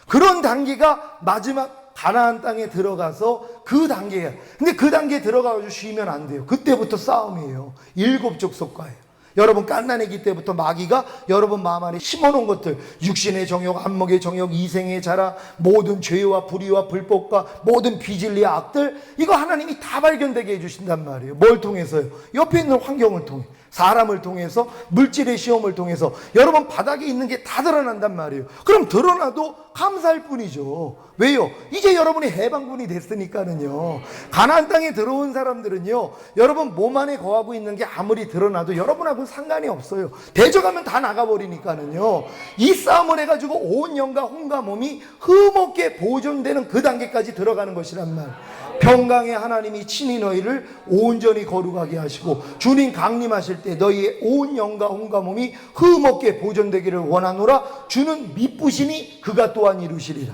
그런 단계가 마지막 가나안 땅에 들어가서 그 단계에, 근데 그 단계에 들어가서 쉬면 안 돼요. 그때부터 싸움이에요. 7 족속과예요. 여러분, 갓난아기 때부터 마귀가 여러분 마음 안에 심어놓은 것들, 육신의 정욕, 안목의 정욕, 이생의 자라, 모든 죄와 불의와 불법과 모든 비진리의 악들, 이거 하나님이 다 발견되게 해주신단 말이에요. 뭘 통해서요? 옆에 있는 환경을 통해, 사람을 통해서, 물질의 시험을 통해서 여러분 바닥에 있는 게 다 드러난단 말이에요. 그럼 드러나도 감사할 뿐이죠. 왜요? 이제 여러분이 해방군이 됐으니까는요. 가나안 땅에 들어온 사람들은요, 여러분 몸 안에 거하고 있는 게 아무리 드러나도 여러분하고는 상관이 없어요. 대적하면 다 나가버리니까는요. 이 싸움을 해가지고 온 영과 혼과 몸이 흠없게 보존되는 그 단계까지 들어가는 것이란 말이에요. 평강의 하나님이 친히 너희를 온전히 거룩하게 하시고 주님 강림하실 때 너희의 온 영과 혼과 몸이 흠없게 보존되기를 원하노라. 주는 미쁘시니 그가 또한 이루시리라.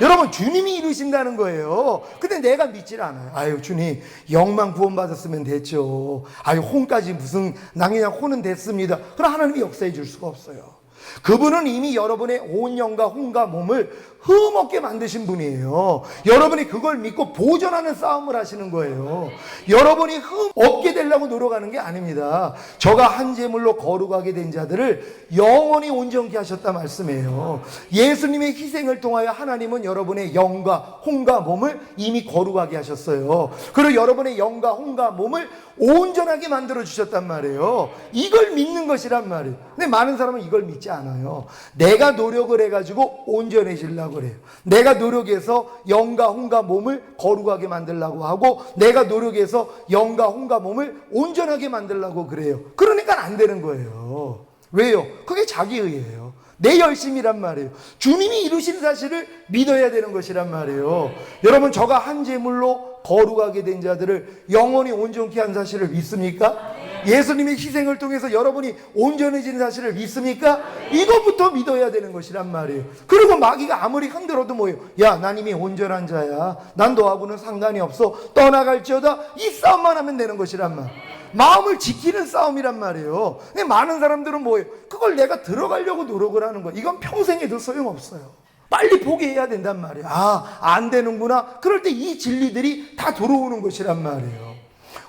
여러분, 주님이 이루신다는 거예요. 근데 내가 믿질 않아요. 아유, 주님 영만 구원받았으면 됐죠. 아유, 혼까지 무슨, 나 그냥 혼은 됐습니다. 그럼 하나님이 역사해 줄 수가 없어요. 그분은 이미 여러분의 온 영과 혼과 몸을 흠없게 만드신 분이에요. 여러분이 그걸 믿고 보존하는 싸움을 하시는 거예요. 여러분이 흠 없게 되려고 노력하는 게 아닙니다. 저가 한 제물로 거룩하게 된 자들을 영원히 온전케 하셨다 말씀이에요. 예수님의 희생을 통하여 하나님은 여러분의 영과 혼과 몸을 이미 거룩하게 하셨어요. 그리고 여러분의 영과 혼과 몸을 온전하게 만들어 주셨단 말이에요. 이걸 믿는 것이란 말이에요. 근데 많은 사람은 이걸 믿지 않아요. 내가 노력을 해가지고 온전해지려고 그래요. 내가 노력해서 영과 혼과 몸을 거룩하게 만들려고 하고, 내가 노력해서 영과 혼과 몸을 온전하게 만들려고 그래요. 그러니까 안 되는 거예요. 왜요? 그게 자기의예요. 내 열심이란 말이에요. 주님이 이루신 사실을 믿어야 되는 것이란 말이에요. 여러분, 저가 한 제물로 거룩하게 된 자들을 영원히 온전케 한 사실을 믿습니까? 예수님의 희생을 통해서 여러분이 온전해진 사실을 믿습니까? 이것부터 믿어야 되는 것이란 말이에요. 그리고 마귀가 아무리 흔들어도 뭐예요? 야, 난 이미 온전한 자야. 난 너하고는 상관이 없어. 떠나갈지어다. 이 싸움만 하면 되는 것이란 말이에요. 마음을 지키는 싸움이란 말이에요. 근데 많은 사람들은 뭐예요? 그걸 내가 들어가려고 노력을 하는 거예요. 이건 평생에도 소용없어요. 빨리 포기해야 된단 말이에요. 아, 안 되는구나. 그럴 때 이 진리들이 다 들어오는 것이란 말이에요.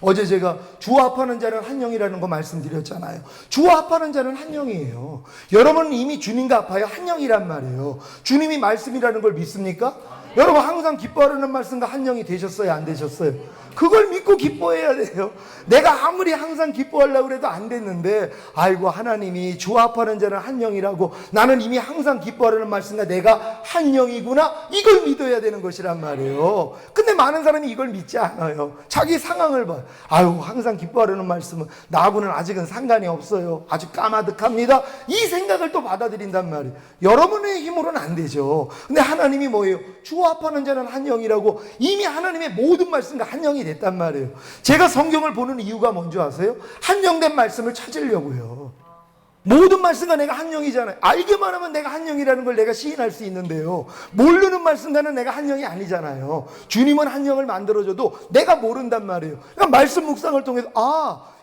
어제 제가 주와 합하는 자는 한 영이라는 거 말씀드렸잖아요. 주와 합하는 자는 한 영이에요. 여러분은 이미 주님과 합하여 한 영이란 말이에요. 주님이 말씀이라는 걸 믿습니까? 여러분 항상 기뻐하라는 말씀과 한 영이 되셨어요? 안 되셨어요? 그걸 믿고 기뻐해야 돼요. 내가 아무리 항상 기뻐하려고 해도 안 됐는데 아이고 하나님이 조합하는 자는 한 영이라고, 나는 이미 항상 기뻐하라는 말씀과 내가 한 영이구나, 이걸 믿어야 되는 것이란 말이에요. 근데 많은 사람이 이걸 믿지 않아요. 자기 상황을 봐요. 아유 항상 기뻐하라는 말씀은 나하고는 아직은 상관이 없어요, 아주 까마득합니다, 이 생각을 또 받아들인단 말이에요. 여러분의 힘으로는 안 되죠. 근데 하나님이 뭐예요? 조합하는 자는 한 영이라고, 이미 하나님의 모든 말씀과 한 영이 됐단 말이에요. 제가 성경을 보는 이유가 뭔지 아세요? 한영된 말씀을 찾으려고요. 모든 말씀과 내가 한영이잖아요. 알기만 하면 내가 한영이라는 걸 내가 시인할 수 있는데요, 모르는 말씀과는 내가 한영이 아니잖아요. 주님은 한영을 만들어줘도 내가 모른단 말이에요. 그러니까 말씀 묵상을 통해서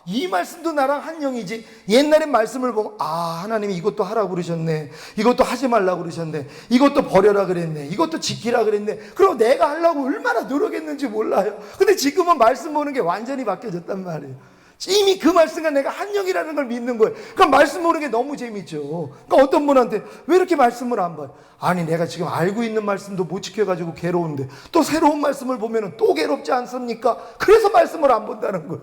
이 말씀도 나랑 한영이지. 옛날에 말씀을 보면 하나님이 이것도 하라고 그러셨네, 이것도 하지 말라고 그러셨네, 이것도 버려라 그랬네, 이것도 지키라 그랬네. 그럼 내가 하려고 얼마나 노력했는지 몰라요. 근데 지금은 말씀 보는 게 완전히 바뀌어졌단 말이에요. 이미 그 말씀과 내가 한영이라는 걸 믿는 거예요. 그러니까 말씀 보는 게 너무 재밌죠. 그러니까 어떤 분한테 왜 이렇게 말씀을 안 봐요? 아니 내가 지금 알고 있는 말씀도 못 지켜가지고 괴로운데 또 새로운 말씀을 보면 또 괴롭지 않습니까? 그래서 말씀을 안 본다는 거예요.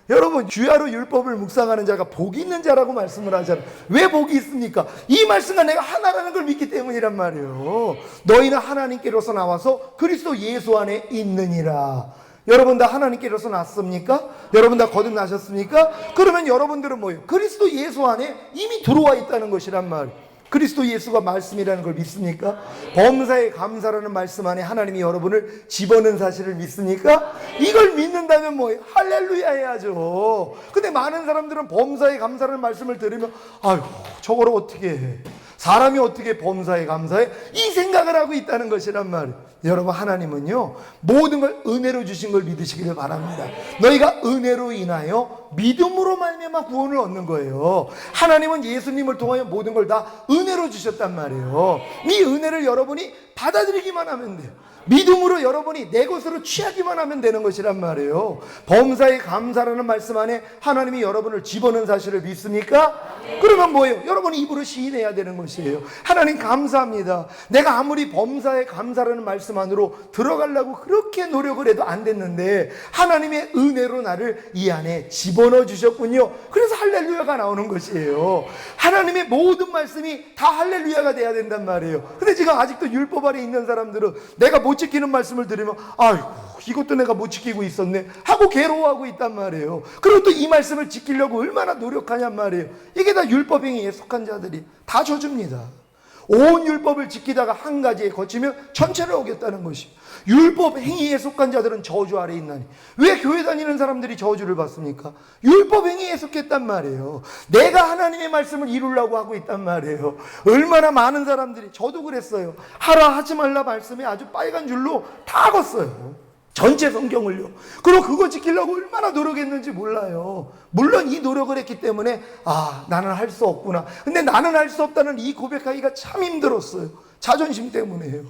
여러분 주야로 율법을 묵상하는 자가 복이 있는 자라고 말씀을 하잖아요. 왜 복이 있습니까? 이 말씀과 내가 하나라는 걸 믿기 때문이란 말이에요. 너희는 하나님께로서 나와서 그리스도 예수 안에 있느니라. 여러분 다 하나님께로서 났습니까? 여러분 다 거듭나셨습니까? 그러면 여러분들은 뭐예요? 그리스도 예수 안에 이미 들어와 있다는 것이란 말이에요. 그리스도 예수가 말씀이라는 걸 믿습니까? 범사에 감사라는 말씀 안에 하나님이 여러분을 집어넣은 사실을 믿습니까? 이걸 믿는다면 뭐예요? 할렐루야 해야죠. 근데 많은 사람들은 범사에 감사라는 말씀을 들으면 아이고 저걸 어떻게 해, 사람이 어떻게 범사에 감사해, 이 생각을 하고 있다는 것이란 말이에요. 여러분 하나님은요 모든 걸 은혜로 주신 걸 믿으시기를 바랍니다. 너희가 은혜로 인하여 믿음으로 말미암아 구원을 얻는 거예요. 하나님은 예수님을 통하여 모든 걸 다 은혜로 주셨단 말이에요. 이 은혜를 여러분이 받아들이기만 하면 돼요. 믿음으로 여러분이 내 것으로 취하기만 하면 되는 것이란 말이에요. 범사에 감사라는 말씀 안에 하나님이 여러분을 집어넣은 사실을 믿습니까? 그러면 뭐예요? 여러분이 입으로 시인해야 되는 것이에요. 하나님 감사합니다. 내가 아무리 범사에 감사라는 말씀 안으로 들어가려고 그렇게 노력을 해도 안 됐는데 하나님의 은혜로 나를 이 안에 집어넣어 주셨군요. 그래서 할렐루야가 나오는 것이에요. 하나님의 모든 말씀이 다 할렐루야가 돼야 된단 말이에요. 근데 지금 아직도 율법 아래 있는 사람들은 내가 못 지키는 말씀을 들으면 아이고 이것도 내가 못 지키고 있었네 하고 괴로워하고 있단 말이에요. 그리고 또 이 말씀을 지키려고 얼마나 노력하냔 말이에요. 이게 다 율법행위에 속한 자들이 다 저줍니다. 온 율법을 지키다가 한 가지에 거치면 전체를 어겼다는 것이. 율법 행위에 속한 자들은 저주 아래 있나니. 왜 교회 다니는 사람들이 저주를 받습니까? 율법 행위에 속했단 말이에요. 내가 하나님의 말씀을 이루려고 하고 있단 말이에요. 얼마나 많은 사람들이, 저도 그랬어요. 하라 하지 말라 말씀에 아주 빨간 줄로 다 걷어요. 전체 성경을요. 그리고 그거 지키려고 얼마나 노력했는지 몰라요. 물론 이 노력을 했기 때문에 나는 할 수 없구나. 근데 나는 할 수 없다는 이 고백하기가 참 힘들었어요. 자존심 때문에요.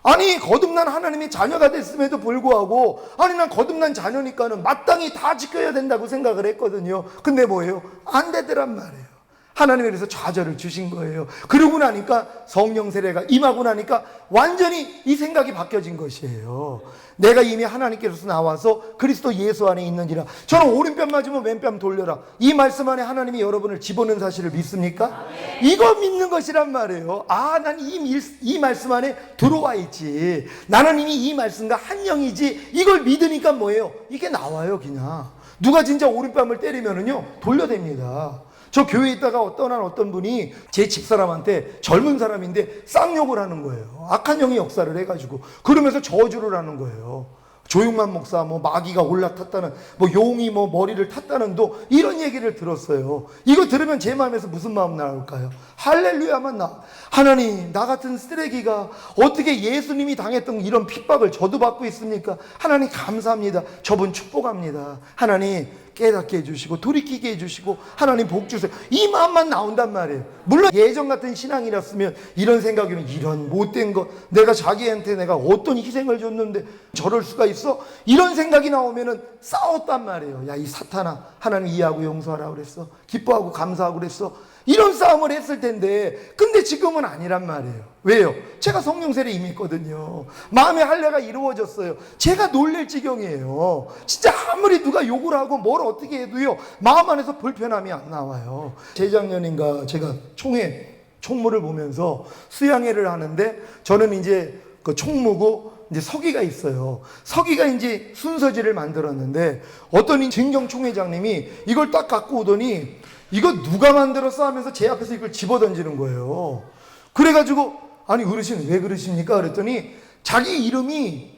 아니 거듭난 하나님의 자녀가 됐음에도 불구하고 난 거듭난 자녀니까는 마땅히 다 지켜야 된다고 생각을 했거든요. 근데 뭐예요? 안 되더란 말이에요. 하나님이 그래서 좌절을 주신 거예요. 그러고 나니까 성령 세례가 임하고 나니까 완전히 이 생각이 바뀌어진 것이에요. 내가 이미 하나님께로서 나와서 그리스도 예수 안에 있는지라. 저는 오른뺨 맞으면 왼뺨 돌려라. 이 말씀 안에 하나님이 여러분을 집어넣은 사실을 믿습니까? 이거 믿는 것이란 말이에요. 난 이 말씀 안에 들어와 있지. 나는 이미 이 말씀과 한 영이지. 이걸 믿으니까 뭐예요? 이게 나와요 그냥. 누가 진짜 오른뺨을 때리면은요 돌려댑니다. 저 교회에 있다가 어떤 분이 제 집사람한테, 젊은 사람인데 쌍욕을 하는 거예요. 악한 영이 역사를 해가지고. 그러면서 저주를 하는 거예요. 조용만 목사 마귀가 올라탔다는, 용이 머리를 탔다는 이런 얘기를 들었어요. 이거 들으면 제 마음에서 무슨 마음 나올까요? 할렐루야만 나. 하나님, 나 같은 쓰레기가 어떻게 예수님이 당했던 이런 핍박을 저도 받고 있습니까? 하나님 감사합니다. 저분 축복합니다. 하나님 깨닫게 해주시고 돌이키게 해주시고 하나님 복 주세요. 이 마음만 나온단 말이에요. 물론 예전 같은 신앙이었으면 이런 생각이면, 이런 못된 거, 내가 자기한테 내가 어떤 희생을 줬는데 저럴 수가 있어? 이런 생각이 나오면은 싸웠단 말이에요. 야 이 사탄아, 하나님 이해하고 용서하라고 그랬어. 기뻐하고 감사하고 그랬어. 이런 싸움을 했을 텐데, 근데 지금은 아니란 말이에요. 왜요? 제가 성령 세례 임했거든요. 마음의 할례가 이루어졌어요. 제가 놀랄 지경이에요. 진짜 아무리 누가 욕을 하고 뭘 어떻게 해도요, 마음 안에서 불편함이 안 나와요. 재작년인가 제가 총무를 보면서 수양회를 하는데, 저는 이제 그 총무고 이제 서기가 있어요. 서기가 이제 순서지를 만들었는데, 어떤 진경 총회장님이 이걸 딱 갖고 오더니 이거 누가 만들었어 하면서 제 앞에서 이걸 집어 던지는 거예요. 그래가지고 아니 어르신 왜 그러십니까? 그랬더니 자기 이름이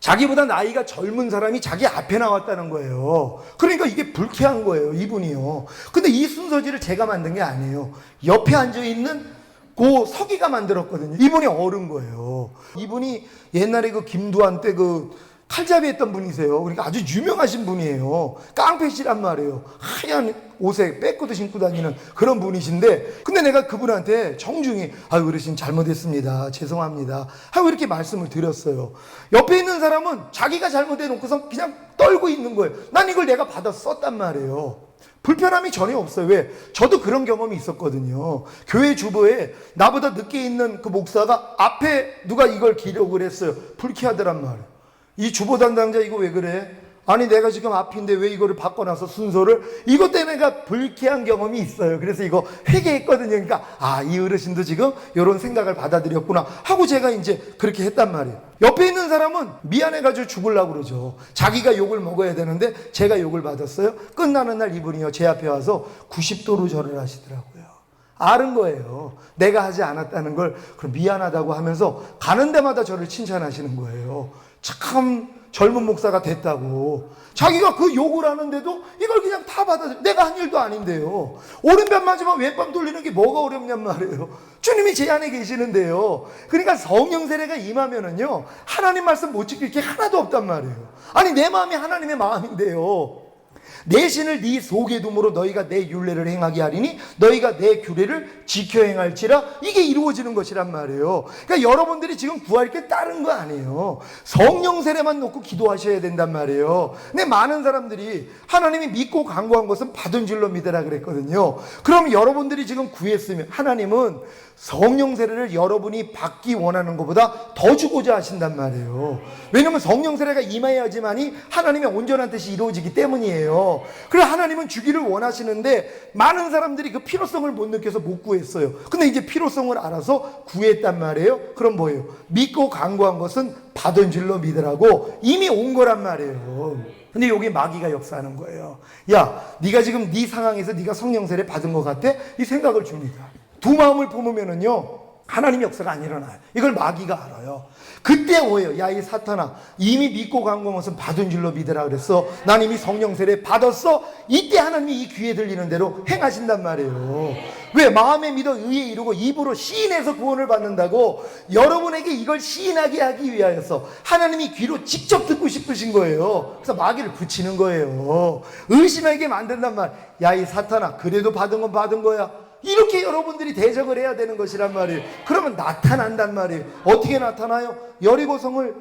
자기보다 나이가 젊은 사람이 자기 앞에 나왔다는 거예요. 그러니까 이게 불쾌한 거예요, 이분이요. 근데 이 순서지를 제가 만든 게 아니에요. 옆에 앉아있는 그 서기가 만들었거든요. 이분이 어른 거예요. 이분이 옛날에 그 김두한 때 그 칼잡이 했던 분이세요. 그러니까 아주 유명하신 분이에요. 깡패시란 말이에요. 하얀 옷에 빼꾸도 신고 다니는 그런 분이신데, 근데 내가 그분한테 정중히 어르신 잘못했습니다, 죄송합니다 하고 이렇게 말씀을 드렸어요. 옆에 있는 사람은 자기가 잘못해놓고서 그냥 떨고 있는 거예요. 난 이걸 내가 받아 썼단 말이에요. 불편함이 전혀 없어요. 왜? 저도 그런 경험이 있었거든요. 교회 주보에 나보다 늦게 있는 그 목사가 앞에 누가 이걸 기록을 했어요. 불쾌하더란 말이에요. 이 주보 담당자 이거 왜 그래? 아니 내가 지금 앞인데 왜 이거를 바꿔놔서 순서를? 이것 때문에 내가 불쾌한 경험이 있어요. 그래서 이거 회개했거든요. 그러니까 이 어르신도 지금 이런 생각을 받아들였구나 하고 제가 이제 그렇게 했단 말이에요. 옆에 있는 사람은 미안해가지고 죽으려고 그러죠. 자기가 욕을 먹어야 되는데 제가 욕을 받았어요. 끝나는 날 이분이요, 제 앞에 와서 90도로 절을 하시더라고요. 아는 거예요. 내가 하지 않았다는 걸. 그럼 미안하다고 하면서 가는 데마다 저를 칭찬하시는 거예요. 참 젊은 목사가 됐다고. 자기가 그 욕을 하는데도 이걸 그냥 다 받아들여. 내가 한 일도 아닌데요. 오른편 맞으면 왼편 돌리는 게 뭐가 어렵냔 말이에요. 주님이 제 안에 계시는데요. 그러니까 성령 세례가 임하면은요, 하나님 말씀 못 지킬 게 하나도 없단 말이에요. 아니 내 마음이 하나님의 마음인데요. 내 신을 네 속에 둠으로 너희가 내 율례를 행하게 하리니 너희가 내 규례를 지켜 행할지라. 이게 이루어지는 것이란 말이에요. 그러니까 여러분들이 지금 구할 게 다른 거 아니에요. 성령 세례만 놓고 기도하셔야 된단 말이에요. 근데 많은 사람들이 하나님이 믿고 간구한 것은 받은 줄로 믿으라 그랬거든요. 그럼 여러분들이 지금 구했으면 하나님은 성령 세례를 여러분이 받기 원하는 것보다 더 주고자 하신단 말이에요. 왜냐하면 성령 세례가 임해야지만이 하나님의 온전한 뜻이 이루어지기 때문이에요. 그래서 하나님은 주기를 원하시는데 많은 사람들이 그 필요성을 못 느껴서 못 구했어요. 근데 이제 필요성을 알아서 구했단 말이에요. 그럼 뭐예요? 믿고 간구한 것은 받은 줄로 믿으라고 이미 온 거란 말이에요. 근데 여기 마귀가 역사하는 거예요. 야, 네가 지금 네 상황에서 네가 성령 세례 받은 것 같아? 이 생각을 줍니다. 두 마음을 품으면은요, 하나님의 역사가 안 일어나요. 이걸 마귀가 알아요. 그때 오해요. 야, 이 사탄아, 이미 믿고 간 것은 받은 줄로 믿으라 그랬어. 난 이미 성령 세례 받았어. 이때 하나님이 이 귀에 들리는 대로 행하신단 말이에요. 왜? 마음에 믿어 의에 이루고 입으로 시인해서 구원을 받는다고. 여러분에게 이걸 시인하게 하기 위하여서 하나님이 귀로 직접 듣고 싶으신 거예요. 그래서 마귀를 붙이는 거예요. 의심하게 만든단 말. 야, 이 사탄아, 그래도 받은 건 받은 거야. 이렇게 여러분들이 대적을 해야 되는 것이란 말이에요. 그러면 나타난단 말이에요. 어떻게 나타나요? 여리고성을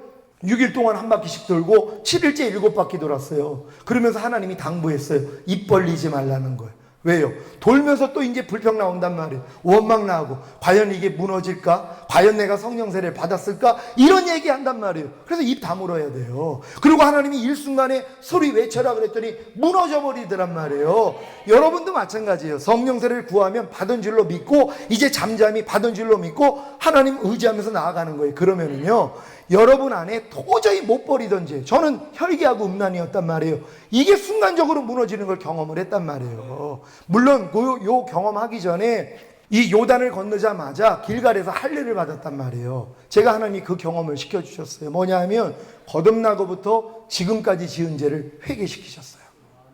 6일 동안 한 바퀴씩 돌고 7일째 7바퀴 돌았어요. 그러면서 하나님이 당부했어요. 입 벌리지 말라는 거예요. 왜요? 돌면서 또 이제 불평 나온단 말이에요. 원망 나오고, 과연 이게 무너질까? 과연 내가 성령 세례를 받았을까? 이런 얘기 한단 말이에요. 그래서 입 다물어야 돼요. 그리고 하나님이 일순간에 소리 외쳐라 그랬더니 무너져 버리더란 말이에요. 여러분도 마찬가지예요. 성령 세례를 구하면 받은 줄로 믿고, 이제 잠잠히 받은 줄로 믿고 하나님 의지하면서 나아가는 거예요. 그러면은요, 여러분 안에 도저히 못 버리던 죄, 저는 혈기하고 음란이었단 말이에요. 이게 순간적으로 무너지는 걸 경험을 했단 말이에요. 물론 요 경험하기 전에 이 요단을 건너자마자 길갈에서 할례를 받았단 말이에요. 제가 하나님이 그 경험을 시켜주셨어요. 뭐냐 하면 거듭나고부터 지금까지 지은 죄를 회개시키셨어요.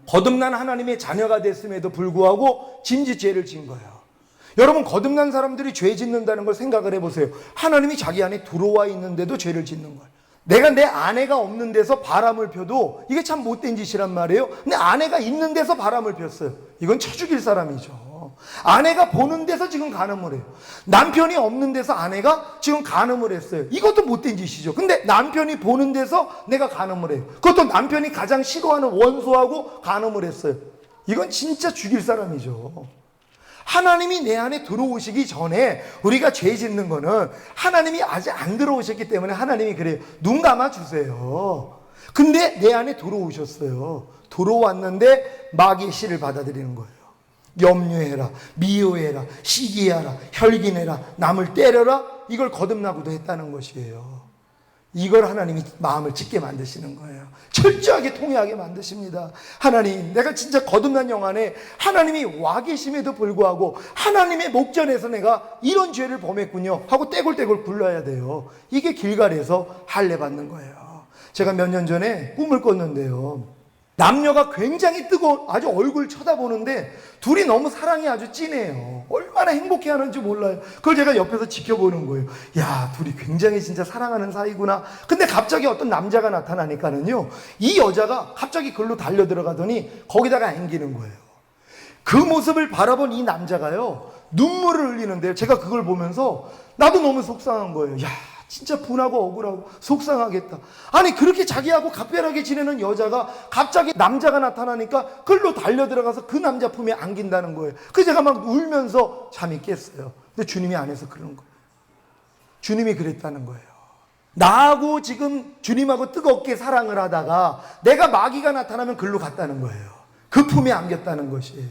거듭난 하나님의 자녀가 됐음에도 불구하고 짐짓 죄를 진 거예요. 여러분, 거듭난 사람들이 죄 짓는다는 걸 생각을 해보세요. 하나님이 자기 안에 들어와 있는데도 죄를 짓는 거예요. 내가 내 아내가 없는 데서 바람을 펴도 이게 참 못된 짓이란 말이에요. 근데 아내가 있는 데서 바람을 폈어요. 이건 쳐 죽일 사람이죠. 아내가 보는 데서 지금 간음을 해요. 남편이 없는 데서 아내가 지금 간음을 했어요. 이것도 못된 짓이죠. 근데 남편이 보는 데서 내가 간음을 해요. 그것도 남편이 가장 싫어하는 원수하고 간음을 했어요. 이건 진짜 죽일 사람이죠. 하나님이 내 안에 들어오시기 전에 우리가 죄 짓는 거는 하나님이 아직 안 들어오셨기 때문에 하나님이 그래요. 눈 감아주세요. 근데 내 안에 들어오셨어요. 들어왔는데 마귀의 씨를 받아들이는 거예요. 염려해라, 미워해라, 시기하라, 혈기내라, 남을 때려라, 이걸 거듭나고도 했다는 것이에요. 이걸 하나님이 마음을 찢게 만드시는 거예요. 철저하게 통회하게 만드십니다. 하나님, 내가 진짜 거듭난 영 안에 하나님이 와 계심에도 불구하고 하나님의 목전에서 내가 이런 죄를 범했군요 하고 떼굴떼굴 굴러야 돼요. 이게 길갈에서 할례 받는 거예요. 제가 몇 년 전에 꿈을 꿨는데요, 남녀가 굉장히 뜨거운, 아주 얼굴 쳐다보는데 둘이 너무 사랑이 아주 진해요. 얼마나 행복해하는지 몰라요. 그걸 제가 옆에서 지켜보는 거예요. 야, 둘이 굉장히 진짜 사랑하는 사이구나. 근데 갑자기 어떤 남자가 나타나니까는요, 이 여자가 갑자기 글로 달려 들어가더니 거기다가 앵기는 거예요. 그 모습을 바라본 이 남자가요, 눈물을 흘리는데요. 제가 그걸 보면서 나도 너무 속상한 거예요. 야, 진짜 분하고 억울하고 속상하겠다. 아니, 그렇게 자기하고 각별하게 지내는 여자가 갑자기 남자가 나타나니까 글로 달려 들어가서 그 남자 품에 안긴다는 거예요. 그래서 제가 막 울면서 잠이 깼어요. 근데 주님이 안에서 그런 거예요. 주님이 그랬다는 거예요. 나하고 지금 주님하고 뜨겁게 사랑을 하다가 내가 마귀가 나타나면 글로 갔다는 거예요. 그 품에 안겼다는 것이에요.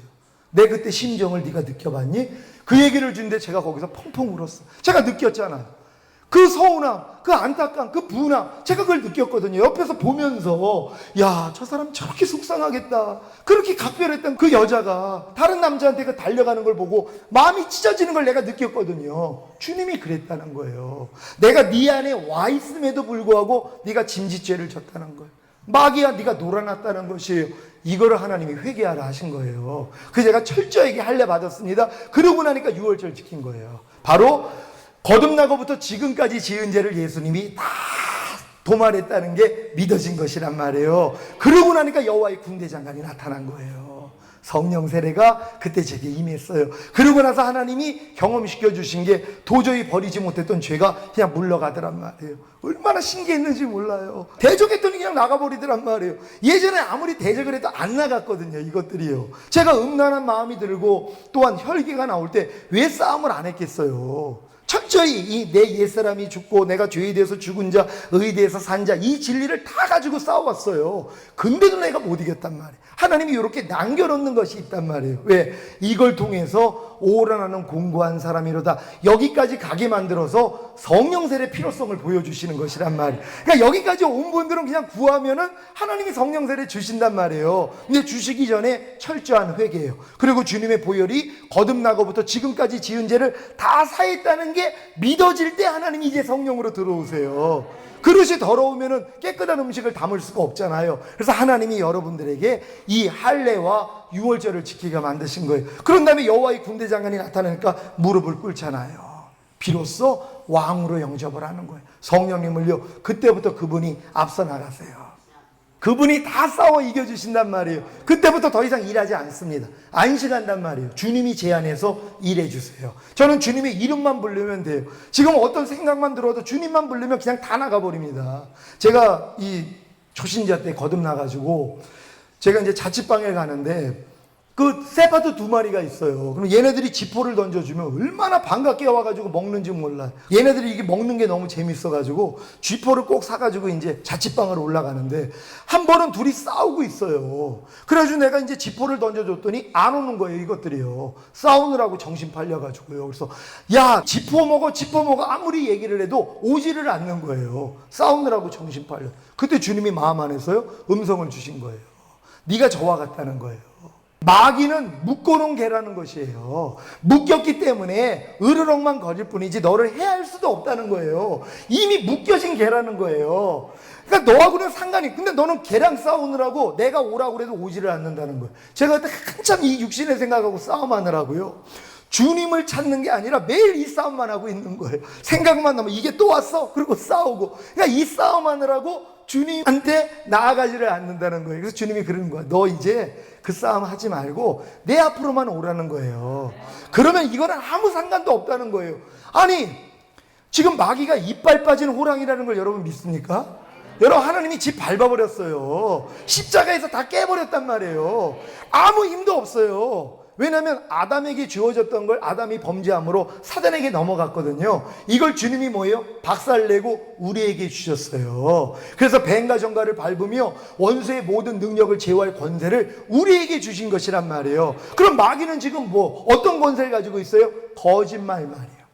내 그때 심정을 네가 느껴봤니? 그 얘기를 주는데 제가 거기서 펑펑 울었어. 제가 느꼈잖아요. 그 서운함, 그 안타까움, 그 분함, 제가 그걸 느꼈거든요. 옆에서 보면서, 야, 저 사람 저렇게 속상하겠다. 그렇게 각별했던 그 여자가 다른 남자한테 그 달려가는 걸 보고 마음이 찢어지는 걸 내가 느꼈거든요. 주님이 그랬다는 거예요. 내가 네 안에 와 있음에도 불구하고 네가 짐짓죄를 졌다는 거예요. 마귀야, 네가 놀아났다는 것이에요. 이거를 하나님이 회개하라 하신 거예요. 그래서 제가 철저하게 할례 받았습니다. 그러고 나니까 유월절 지킨 거예요. 바로 거듭나고부터 지금까지 지은 죄를 예수님이 다 도말했다는 게 믿어진 것이란 말이에요. 그러고 나니까 여호와의 군대장관이 나타난 거예요. 성령 세례가 그때 제게 임했어요. 그러고 나서 하나님이 경험시켜 주신 게 도저히 버리지 못했던 죄가 그냥 물러가더란 말이에요. 얼마나 신기했는지 몰라요. 대적했더니 그냥 나가버리더란 말이에요. 예전에 아무리 대적을 해도 안 나갔거든요, 이것들이요. 제가 음란한 마음이 들고 또한 혈기가 나올 때 왜 싸움을 안 했겠어요? 철저히 이 내 옛사람이 죽고 내가 죄에 대해서 죽은 자, 의에 대해서 산 자, 이 진리를 다 가지고 싸워왔어요. 근데도 내가 못 이겼단 말이에요. 하나님이 이렇게 남겨놓는 것이 있단 말이에요. 왜? 이걸 통해서 오라나는 공고한 사람이로다, 여기까지 가게 만들어서 성령 세례 필요성을 보여주시는 것이란 말이에요. 그러니까 여기까지 온 분들은 그냥 구하면은 하나님이 성령 세례 주신단 말이에요. 근데 주시기 전에 철저한 회개예요. 그리고 주님의 보혈이 거듭나고부터 지금까지 지은 죄를 다 사했다는 게 믿어질 때 하나님이 이제 성령으로 들어오세요. 그릇이 더러우면은 깨끗한 음식을 담을 수가 없잖아요. 그래서 하나님이 여러분들에게 이 할례와 유월절을 지키게 만드신 거예요. 그런 다음에 여호와의 군대장관이 나타나니까 무릎을 꿇잖아요. 비로소 왕으로 영접을 하는 거예요. 성령님을요, 그때부터 그분이 앞서 나가세요. 그분이 다 싸워 이겨주신단 말이에요. 그때부터 더 이상 일하지 않습니다. 안식한단 말이에요. 주님이 제 안에서 일해주세요. 저는 주님의 이름만 부르면 돼요. 지금 어떤 생각만 들어도 주님만 부르면 그냥 다 나가버립니다. 제가 이 초신자 때 거듭나가지고 제가 이제 자취방에 가는데 그 세파트 2마리가 있어요. 그럼 얘네들이 지포를 던져주면 얼마나 반갑게 와가지고 먹는지 몰라요. 얘네들이 이게 먹는 게 너무 재밌어가지고 쥐포를 꼭 사가지고 이제 자취방으로 올라가는데 한 번은 둘이 싸우고 있어요. 그래가지고 내가 이제 지포를 던져줬더니 안 오는 거예요, 이것들이요. 싸우느라고 정신 팔려가지고요. 그래서 야, 지포 먹어, 지포 먹어 아무리 얘기를 해도 오지를 않는 거예요. 싸우느라고 정신 팔려. 그때 주님이 마음 안에서요, 음성을 주신 거예요. 네가 저와 같다는 거예요. 마귀는 묶어놓은 개라는 것이에요. 묶였기 때문에 으르렁만 거릴 뿐이지 너를 해할 수도 없다는 거예요. 이미 묶여진 개라는 거예요. 그러니까 너하고는 상관이, 근데 너는 개랑 싸우느라고 내가 오라고 그래도 오지를 않는다는 거예요. 제가 그때 한참 이 육신의 생각하고 싸움하느라고요, 주님을 찾는 게 아니라 매일 이 싸움만 하고 있는 거예요. 생각만 나면 이게 또 왔어? 그리고 싸우고. 그러니까 이 싸움하느라고 주님한테 나아가지를 않는다는 거예요. 그래서 주님이 그러는 거야. 너 이제 그 싸움 하지 말고 내 앞으로만 오라는 거예요. 그러면 이거는 아무 상관도 없다는 거예요. 아니, 지금 마귀가 이빨 빠진 호랑이라는 걸 여러분 믿습니까? 여러분, 하나님이 집 밟아버렸어요. 십자가에서 다 깨버렸단 말이에요. 아무 힘도 없어요. 왜냐하면 아담에게 주어졌던 걸 아담이 범죄함으로 사단에게 넘어갔거든요. 이걸 주님이 뭐예요? 박살내고 우리에게 주셨어요. 그래서 뱀과 정갈을 밟으며 원수의 모든 능력을 제어할 권세를 우리에게 주신 것이란 말이에요. 그럼 마귀는 지금 뭐 어떤 권세를 가지고 있어요? 거짓말 말이에요.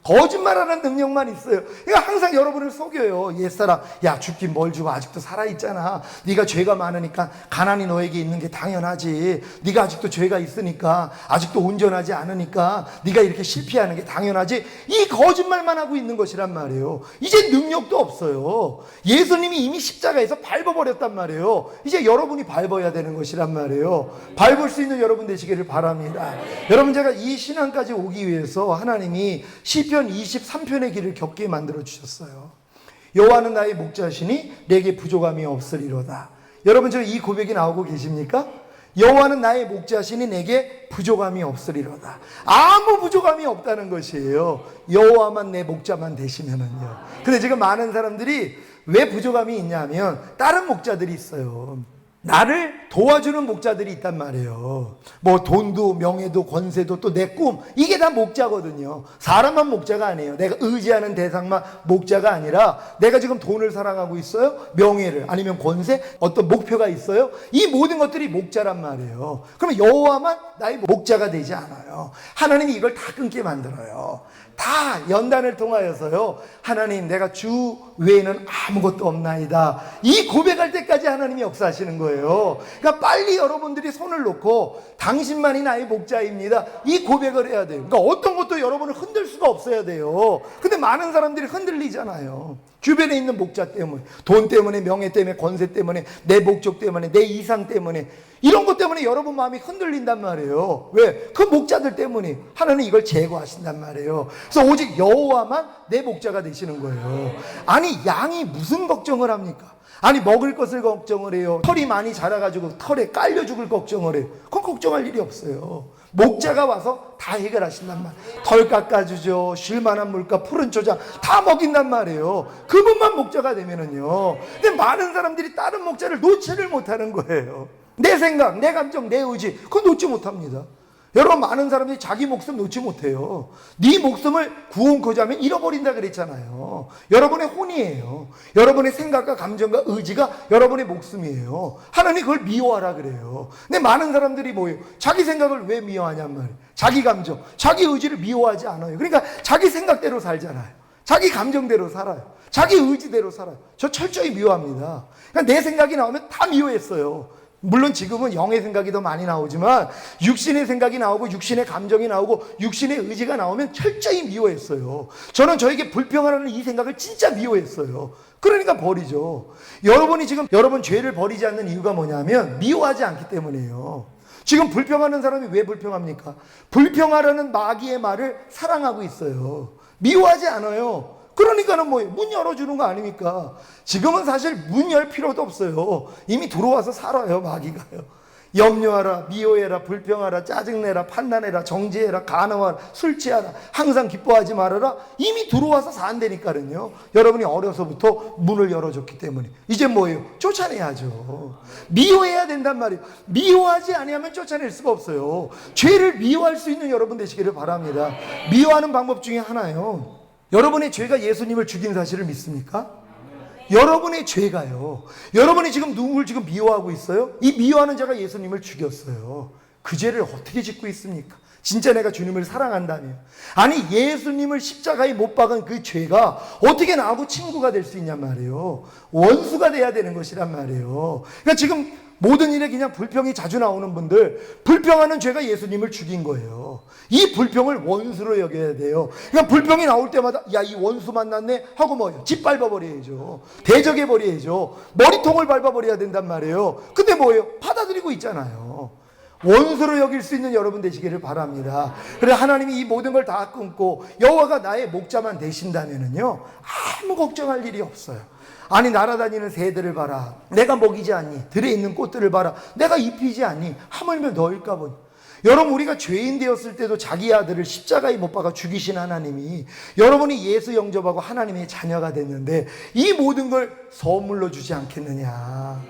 거짓말하는 능력만 있어요. 그러니까 항상 여러분을 속여요. 옛사람, 야 죽긴 뭘 주고 아직도 살아있잖아. 네가 죄가 많으니까 가난이 너에게 있는 게 당연하지. 네가 아직도 죄가 있으니까, 아직도 온전하지 않으니까 네가 이렇게 실패하는 게 당연하지. 이 거짓말만 하고 있는 것이란 말이에요. 이제 능력도 없어요. 예수님이 이미 십자가에서 밟아버렸단 말이에요. 이제 여러분이 밟아야 되는 것이란 말이에요. 밟을 수 있는 여러분 되시기를 바랍니다. 여러분, 제가 이 신앙까지 오기 위해서 하나님이 시편 23편의 길을 겪게 만들어 주셨어요. 여호와는 나의 목자시니 내게 부족함이 없으리로다. 여러분, 저 이 고백이 나오고 계십니까? 여호와는 나의 목자시니 내게 부족함이 없으리로다. 아무 부족함이 없다는 것이에요. 여호와만 내 목자만 되시면은요. 근데 지금 많은 사람들이 왜 부족함이 있냐면 다른 목자들이 있어요. 나를 도와주는 목자들이 있단 말이에요. 뭐 돈도 명예도 권세도 또 내 꿈, 이게 다 목자거든요. 사람만 목자가 아니에요. 내가 의지하는 대상만 목자가 아니라 내가 지금 돈을 사랑하고 있어요, 명예를, 아니면 권세, 어떤 목표가 있어요. 이 모든 것들이 목자란 말이에요. 그러면 여호와만 나의 목자가 되지 않아요. 하나님이 이걸 다 끊게 만들어요. 다 연단을 통하여서요, 하나님 내가 주 외에는 아무것도 없나이다, 이 고백할 때까지 하나님이 역사하시는 거예요. 그러니까 빨리 여러분들이 손을 놓고 당신만이 나의 목자입니다, 이 고백을 해야 돼요. 그러니까 어떤 것도 여러분을 흔들 수가 없어야 돼요. 근데 많은 사람들이 흔들리잖아요. 주변에 있는 목자 때문에, 돈 때문에, 명예 때문에, 권세 때문에, 내 목적 때문에, 내 이상 때문에, 이런 것 때문에 여러분 마음이 흔들린단 말이에요. 왜? 그 목자들 때문에. 하나님 이걸 제거하신단 말이에요. 그래서 오직 여호와만 내 목자가 되시는 거예요. 아니, 양이 무슨 걱정을 합니까? 아니, 먹을 것을 걱정을 해요. 털이 많이 자라가지고 털에 깔려 죽을 걱정을 해요. 그건 걱정할 일이 없어요. 목자가 와서 다 해결하신단 말이에요. 털 깎아주죠. 쉴만한 물가, 푸른 초장 다 먹인단 말이에요. 그분만 목자가 되면은요. 근데 많은 사람들이 다른 목자를 놓지를 못하는 거예요. 내 생각, 내 감정, 내 의지, 그거 놓지 못합니다. 여러분, 많은 사람들이 자기 목숨 놓지 못해요. 네 목숨을 구원코자 하면 잃어버린다 그랬잖아요. 여러분의 혼이에요. 여러분의 생각과 감정과 의지가 여러분의 목숨이에요. 하나님이 그걸 미워하라 그래요. 근데 많은 사람들이 뭐예요? 자기 생각을 왜 미워하냔 말이에요. 자기 감정, 자기 의지를 미워하지 않아요. 그러니까 자기 생각대로 살잖아요. 자기 감정대로 살아요. 자기 의지대로 살아요. 저 철저히 미워합니다. 그러니까 내 생각이 나오면 다 미워했어요. 물론 지금은 영의 생각이 더 많이 나오지만 육신의 생각이 나오고 육신의 감정이 나오고 육신의 의지가 나오면 철저히 미워했어요. 저는 저에게 불평하라는 이 생각을 진짜 미워했어요. 그러니까 버리죠. 여러분이 지금 여러분 죄를 버리지 않는 이유가 뭐냐면 미워하지 않기 때문이에요. 지금 불평하는 사람이 왜 불평합니까? 불평하라는 마귀의 말을 사랑하고 있어요. 미워하지 않아요. 그러니까는 뭐예요? 문 열어주는 거 아닙니까? 지금은 사실 문 열 필요도 없어요. 이미 들어와서 살아요, 마귀가요. 염려하라, 미워해라, 불평하라, 짜증내라, 판단해라, 정죄해라, 간음하라, 술 취하라, 항상 기뻐하지 말아라. 이미 들어와서 산다니까요. 여러분이 어려서부터 문을 열어줬기 때문에. 이제 뭐예요? 쫓아내야죠. 미워해야 된단 말이에요. 미워하지 아니하면 쫓아낼 수가 없어요. 죄를 미워할 수 있는 여러분 되시기를 바랍니다. 미워하는 방법 중에 하나요, 여러분의 죄가 예수님을 죽인 사실을 믿습니까? 여러분의 죄가요, 여러분이 지금 누구를 지금 미워하고 있어요? 이 미워하는 자가 예수님을 죽였어요. 그 죄를 어떻게 짓고 있습니까? 진짜 내가 주님을 사랑한다면. 아니, 예수님을 십자가에 못 박은 그 죄가 어떻게 나하고 친구가 될 수 있냔 말이에요. 원수가 돼야 되는 것이란 말이에요. 그러니까 지금 모든 일에 그냥 불평이 자주 나오는 분들, 불평하는 죄가 예수님을 죽인 거예요. 이 불평을 원수로 여겨야 돼요. 그러니까 불평이 나올 때마다 야, 이 원수 만났네 하고 뭐예요? 짓밟아버려야죠. 대적해버려야죠. 머리통을 밟아버려야 된단 말이에요. 근데 뭐예요? 받아들이고 있잖아요. 원수로 여길 수 있는 여러분 되시기를 바랍니다. 그래, 하나님이 이 모든 걸 다 끊고 여호와가 나의 목자만 되신다면은요, 아무 걱정할 일이 없어요. 아니, 날아다니는 새들을 봐라. 내가 먹이지 않니? 들에 있는 꽃들을 봐라. 내가 입히지 않니? 하물며 너일까 보니. 여러분, 우리가 죄인 되었을 때도 자기 아들을 십자가에 못 박아 죽이신 하나님이 여러분이 예수 영접하고 하나님의 자녀가 됐는데 이 모든 걸 선물로 주지 않겠느냐.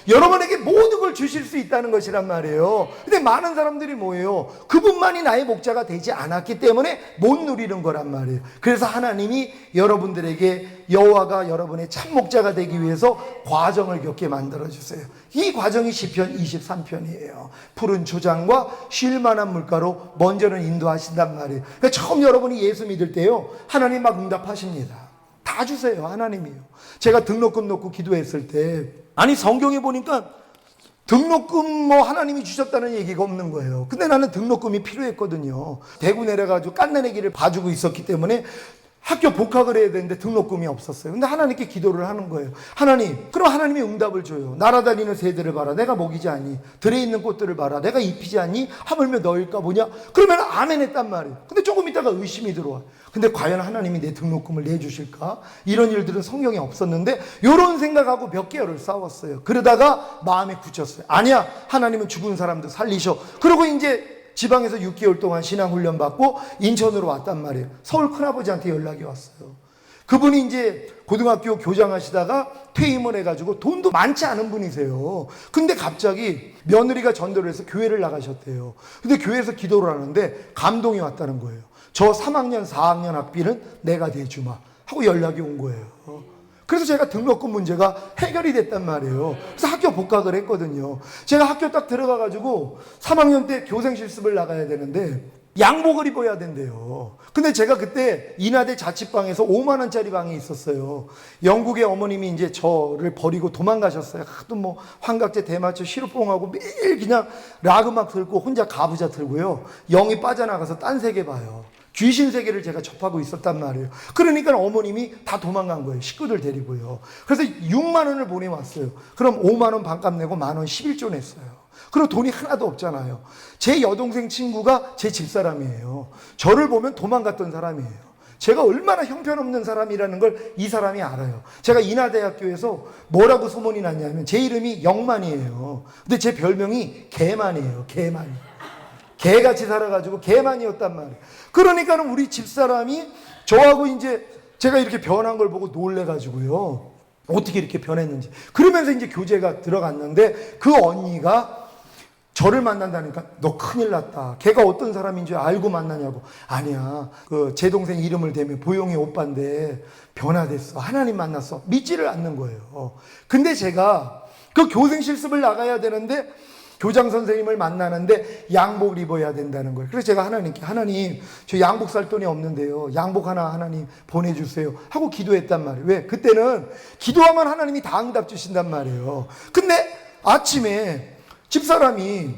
여러분에게 모든 걸 주실 수 있다는 것이란 말이에요. 근데 많은 사람들이 뭐예요? 그분만이 나의 목자가 되지 않았기 때문에 못 누리는 거란 말이에요. 그래서 하나님이 여러분들에게 여호와가 여러분의 참 목자가 되기 위해서 과정을 겪게 만들어주세요. 이 과정이 시편 23편이에요. 푸른 초장과 쉴 만한 물가로 먼저는 인도하신단 말이에요. 그러니까 처음 여러분이 예수 믿을 때요, 하나님 막 응답하십니다. 다 주세요, 하나님이요. 제가 등록금 놓고 기도했을 때, 아니 성경에 보니까 등록금 뭐 하나님이 주셨다는 얘기가 없는 거예요. 근데 나는 등록금이 필요했거든요. 대구 내려가지고 깐난애기를 봐주고 있었기 때문에 학교 복학을 해야 되는데 등록금이 없었어요. 근데 하나님께 기도를 하는 거예요. 하나님, 그럼 하나님이 응답을 줘요. 날아다니는 새들을 봐라, 내가 먹이지 않니? 들에 있는 꽃들을 봐라, 내가 입히지 않니? 하물며 너일까 보냐? 그러면 아멘 했단 말이에요. 근데 조금 있다가 의심이 들어와요. 근데 과연 하나님이 내 등록금을 내주실까? 이런 일들은 성경에 없었는데 이런 생각하고 몇 개월을 싸웠어요. 그러다가 마음에 굳혔어요. 아니야, 하나님은 죽은 사람도 살리셔. 그러고 이제 지방에서 6개월 동안 신앙훈련 받고 인천으로 왔단 말이에요. 서울 큰아버지한테 연락이 왔어요. 그분이 이제 고등학교 교장하시다가 퇴임을 해가지고 돈도 많지 않은 분이세요. 근데 갑자기 며느리가 전도를 해서 교회를 나가셨대요. 근데 교회에서 기도를 하는데 감동이 왔다는 거예요. 저 3학년 4학년 학비는 내가 대주마 하고 연락이 온 거예요. 그래서 제가 등록금 문제가 해결이 됐단 말이에요. 그래서 학교 복학을 했거든요. 제가 학교 딱 들어가가지고 3학년 때 교생 실습을 나가야 되는데 양복을 입어야 된대요. 근데 제가 그때 인하대 자취방에서 5만 원짜리 방에 있었어요. 영국의 어머님이 이제 저를 버리고 도망가셨어요. 하도 뭐 환각제, 대마초, 시루뽕하고 매일 그냥 락 음악 들고 혼자 가부좌 들고요. 영이 빠져나가서 딴 세계 봐요. 귀신 세계를 제가 접하고 있었단 말이에요. 그러니까 어머님이 다 도망간 거예요. 식구들 데리고요. 그래서 6만 원을 보내왔어요. 그럼 5만 원 반값 내고 1만 원 11조 냈어요. 그리고 돈이 하나도 없잖아요. 제 여동생 친구가 제 집사람이에요. 저를 보면 도망갔던 사람이에요. 제가 얼마나 형편없는 사람이라는 걸 이 사람이 알아요. 제가 인하대학교에서 뭐라고 소문이 났냐면 제 이름이 영만이에요. 근데 제 별명이 개만이에요. 개만. 개같이 살아가지고 개만이었단 말이에요. 그러니까는 우리 집사람이 저하고 이제 제가 이렇게 변한 걸 보고 놀래가지고요. 어떻게 이렇게 변했는지. 그러면서 이제 교제가 들어갔는데 그 언니가 저를 만난다니까 너 큰일 났다. 걔가 어떤 사람인 줄 알고 만나냐고. 아니야. 그 제 동생 이름을 대면 보영이 오빠인데 변화됐어. 하나님 만났어. 믿지를 않는 거예요. 근데 제가 그 교생 실습을 나가야 되는데 교장 선생님을 만나는데 양복을 입어야 된다는 거예요. 그래서 제가 하나님께 하나님 저 양복 살 돈이 없는데요. 양복 하나 하나님 보내주세요 하고 기도했단 말이에요. 왜? 그때는 기도하면 하나님이 다 응답 주신단 말이에요. 근데 아침에 집사람이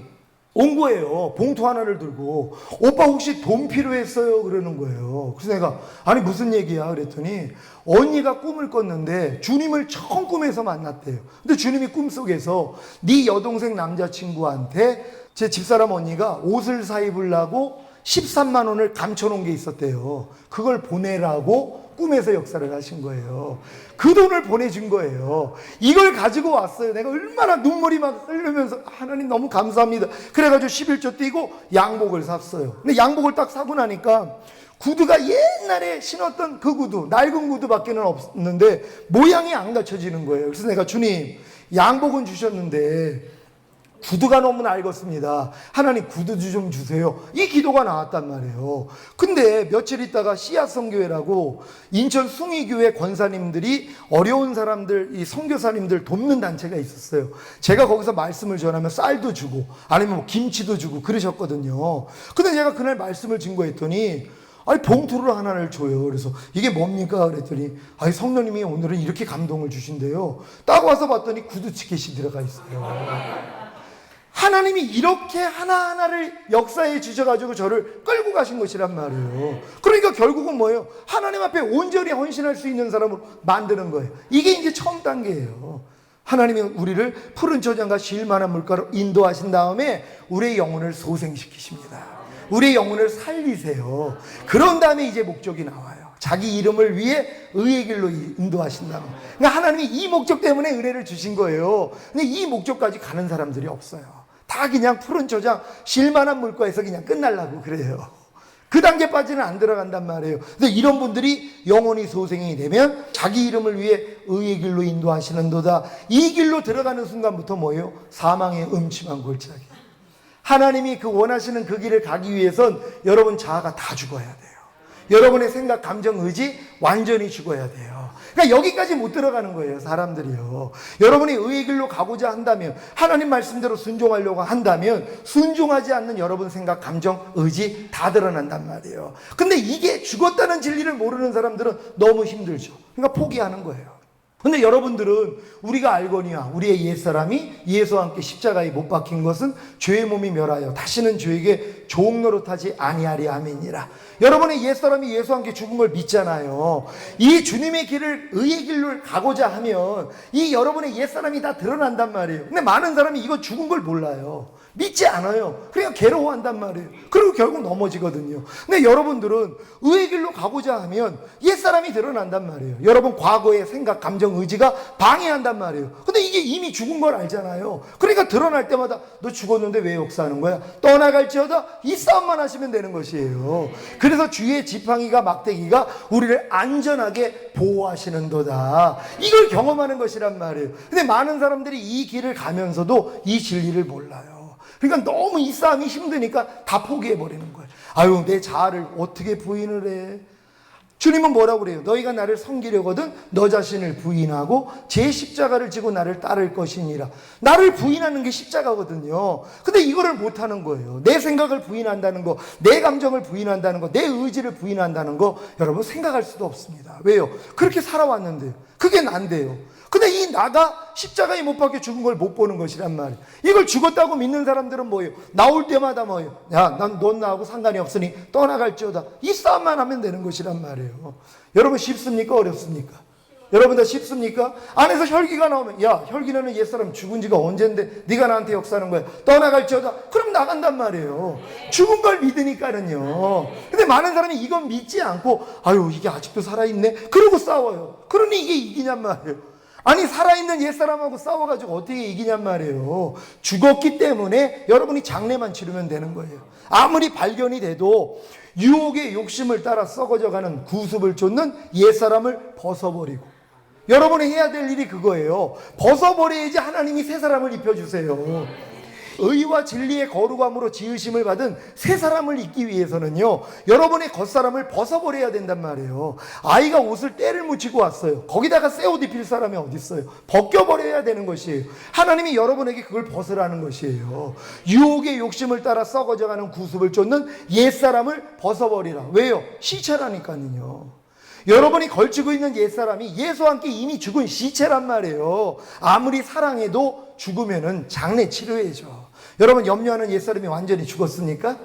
온 거예요. 봉투 하나를 들고 오빠 혹시 돈 필요했어요? 그러는 거예요. 그래서 내가 아니 무슨 얘기야? 그랬더니 언니가 꿈을 꿨는데 주님을 처음 꿈에서 만났대요. 근데 주님이 꿈속에서 네 여동생 남자친구한테 제 집사람 언니가 옷을 사 입으려고 13만 원을 감춰놓은 게 있었대요. 그걸 보내라고 꿈에서 역사를 하신 거예요. 그 돈을 보내준 거예요. 이걸 가지고 왔어요. 내가 얼마나 눈물이 막 흐르면서 하나님 너무 감사합니다. 그래가지고 11조 띄고 양복을 샀어요. 근데 양복을 딱 사고 나니까 구두가 옛날에 신었던 그 구두, 낡은 구두밖에는 없는데 모양이 안 갖춰지는 거예요. 그래서 내가 주님 양복은 주셨는데 구두가 너무 낡았습니다. 하나님 구두 좀 주세요. 이 기도가 나왔단 말이에요. 근데 며칠 있다가 씨앗선교회라고 인천 숭이교회 권사님들이 어려운 사람들, 이 선교사님들 돕는 단체가 있었어요. 제가 거기서 말씀을 전하면 쌀도 주고 아니면 뭐 김치도 주고 그러셨거든요. 근데 제가 그날 말씀을 증거했더니 아니 봉투를 하나를 줘요. 그래서 이게 뭡니까? 그랬더니 아니 성령님이 오늘은 이렇게 감동을 주신대요. 딱 와서 봤더니 구두 티켓이 들어가 있어요. 하나님이 이렇게 하나하나를 역사에 주셔가지고 저를 끌고 가신 것이란 말이에요. 그러니까 결국은 뭐예요? 하나님 앞에 온전히 헌신할 수 있는 사람으로 만드는 거예요. 이게 이제 처음 단계예요. 하나님이 우리를 푸른 초장과 쉴 만한 물가로 인도하신 다음에 우리의 영혼을 소생시키십니다. 우리의 영혼을 살리세요. 그런 다음에 이제 목적이 나와요. 자기 이름을 위해 의의 길로 인도하신다. 그러니까 하나님이 이 목적 때문에 은혜를 주신 거예요. 근데 이 목적까지 가는 사람들이 없어요. 다 그냥 푸른 초장 쉴 만한 물가에서 그냥 끝날라고 그래요. 그 단계까지는 안 들어간단 말이에요. 근데 이런 분들이 영원히 소생이 되면 자기 이름을 위해 의의 길로 인도하시는도다. 이 길로 들어가는 순간부터 뭐예요? 사망의 음침한 골짜기. 하나님이 그 원하시는 그 길을 가기 위해선 여러분 자아가 다 죽어야 돼요. 여러분의 생각, 감정, 의지 완전히 죽어야 돼요. 그러니까 여기까지 못 들어가는 거예요, 사람들이요. 여러분이 의의 길로 가고자 한다면, 하나님 말씀대로 순종하려고 한다면 순종하지 않는 여러분 생각, 감정, 의지 다 드러난단 말이에요. 근데 이게 죽었다는 진리를 모르는 사람들은 너무 힘들죠. 그러니까 포기하는 거예요. 근데 여러분들은 우리가 알거니와 우리의 옛사람이 예수와 함께 십자가에 못 박힌 것은 죄의 몸이 멸하여 다시는 죄에게 종 노릇하지 아니하리 아멘이라. 여러분의 옛사람이 예수와 함께 죽은 걸 믿잖아요. 이 주님의 길을, 의의 길로 가고자 하면 이 여러분의 옛사람이 다 드러난단 말이에요. 근데 많은 사람이 이거 죽은 걸 몰라요. 믿지 않아요. 그러니까 괴로워한단 말이에요. 그리고 결국 넘어지거든요. 근데 여러분들은 의의 길로 가고자 하면 옛사람이 드러난단 말이에요. 여러분 과거의 생각, 감정, 의지가 방해한단 말이에요. 근데 이게 이미 죽은 걸 알잖아요. 그러니까 드러날 때마다 너 죽었는데 왜 역사하는 거야? 떠나갈지어다 이 싸움만 하시면 되는 것이에요. 그래서 주의 지팡이가 막대기가 우리를 안전하게 보호하시는도다. 이걸 경험하는 것이란 말이에요. 근데 많은 사람들이 이 길을 가면서도 이 진리를 몰라요. 그러니까 너무 이 싸움이 힘드니까 다 포기해버리는 거예요. 아유, 내 자아를 어떻게 부인을 해? 주님은 뭐라고 그래요? 너희가 나를 섬기려거든 너 자신을 부인하고 제 십자가를 지고 나를 따를 것이니라. 나를 부인하는 게 십자가거든요. 근데 이거를 못하는 거예요. 내 생각을 부인한다는 거, 내 감정을 부인한다는 거, 내 의지를 부인한다는 거 여러분 생각할 수도 없습니다. 왜요? 그렇게 살아왔는데요. 그게 난데요. 근데 이 나가 십자가에 못 박혀 죽은 걸 못 보는 것이란 말이에요. 이걸 죽었다고 믿는 사람들은 뭐예요? 나올 때마다 뭐예요? 야, 넌 나하고 상관이 없으니 떠나갈지어다. 이 싸움만 하면 되는 것이란 말이에요. 여러분 쉽습니까? 어렵습니까? 여러분 다 쉽습니까? 안에서 혈기가 나오면 야, 혈기는 옛사람 죽은 지가 언젠데 네가 나한테 역사하는 거야. 떠나갈지어다. 그럼 나간단 말이에요. 죽은 걸 믿으니까는요. 근데 많은 사람이 이건 믿지 않고 아유, 이게 아직도 살아있네. 그러고 싸워요. 그러니 이게 이기냔 말이에요. 아니, 살아있는 옛사람하고 싸워가지고 어떻게 이기냔 말이에요. 죽었기 때문에 여러분이 장례만 치르면 되는 거예요. 아무리 발견이 돼도 유혹의 욕심을 따라 썩어져가는 구습을 쫓는 옛사람을 벗어버리고, 여러분이 해야 될 일이 그거예요. 벗어버려야지 하나님이 새 사람을 입혀주세요. 의와 진리의 거룩함으로 지으심을 받은 새 사람을 입기 위해서는요, 여러분의 겉사람을 벗어버려야 된단 말이에요. 아이가 옷을 때를 묻히고 왔어요. 거기다가 새 옷 입힐 사람이 어디 있어요? 벗겨버려야 되는 것이에요. 하나님이 여러분에게 그걸 벗으라는 것이에요. 유혹의 욕심을 따라 썩어져가는 구습을 쫓는 옛사람을 벗어버리라. 왜요? 시체라니까요. 여러분이 걸치고 있는 옛사람이 예수와 함께 이미 죽은 시체란 말이에요. 아무리 사랑해도 죽으면은 장례 치료해줘. 여러분 염려하는 옛사람이 완전히 죽었습니까?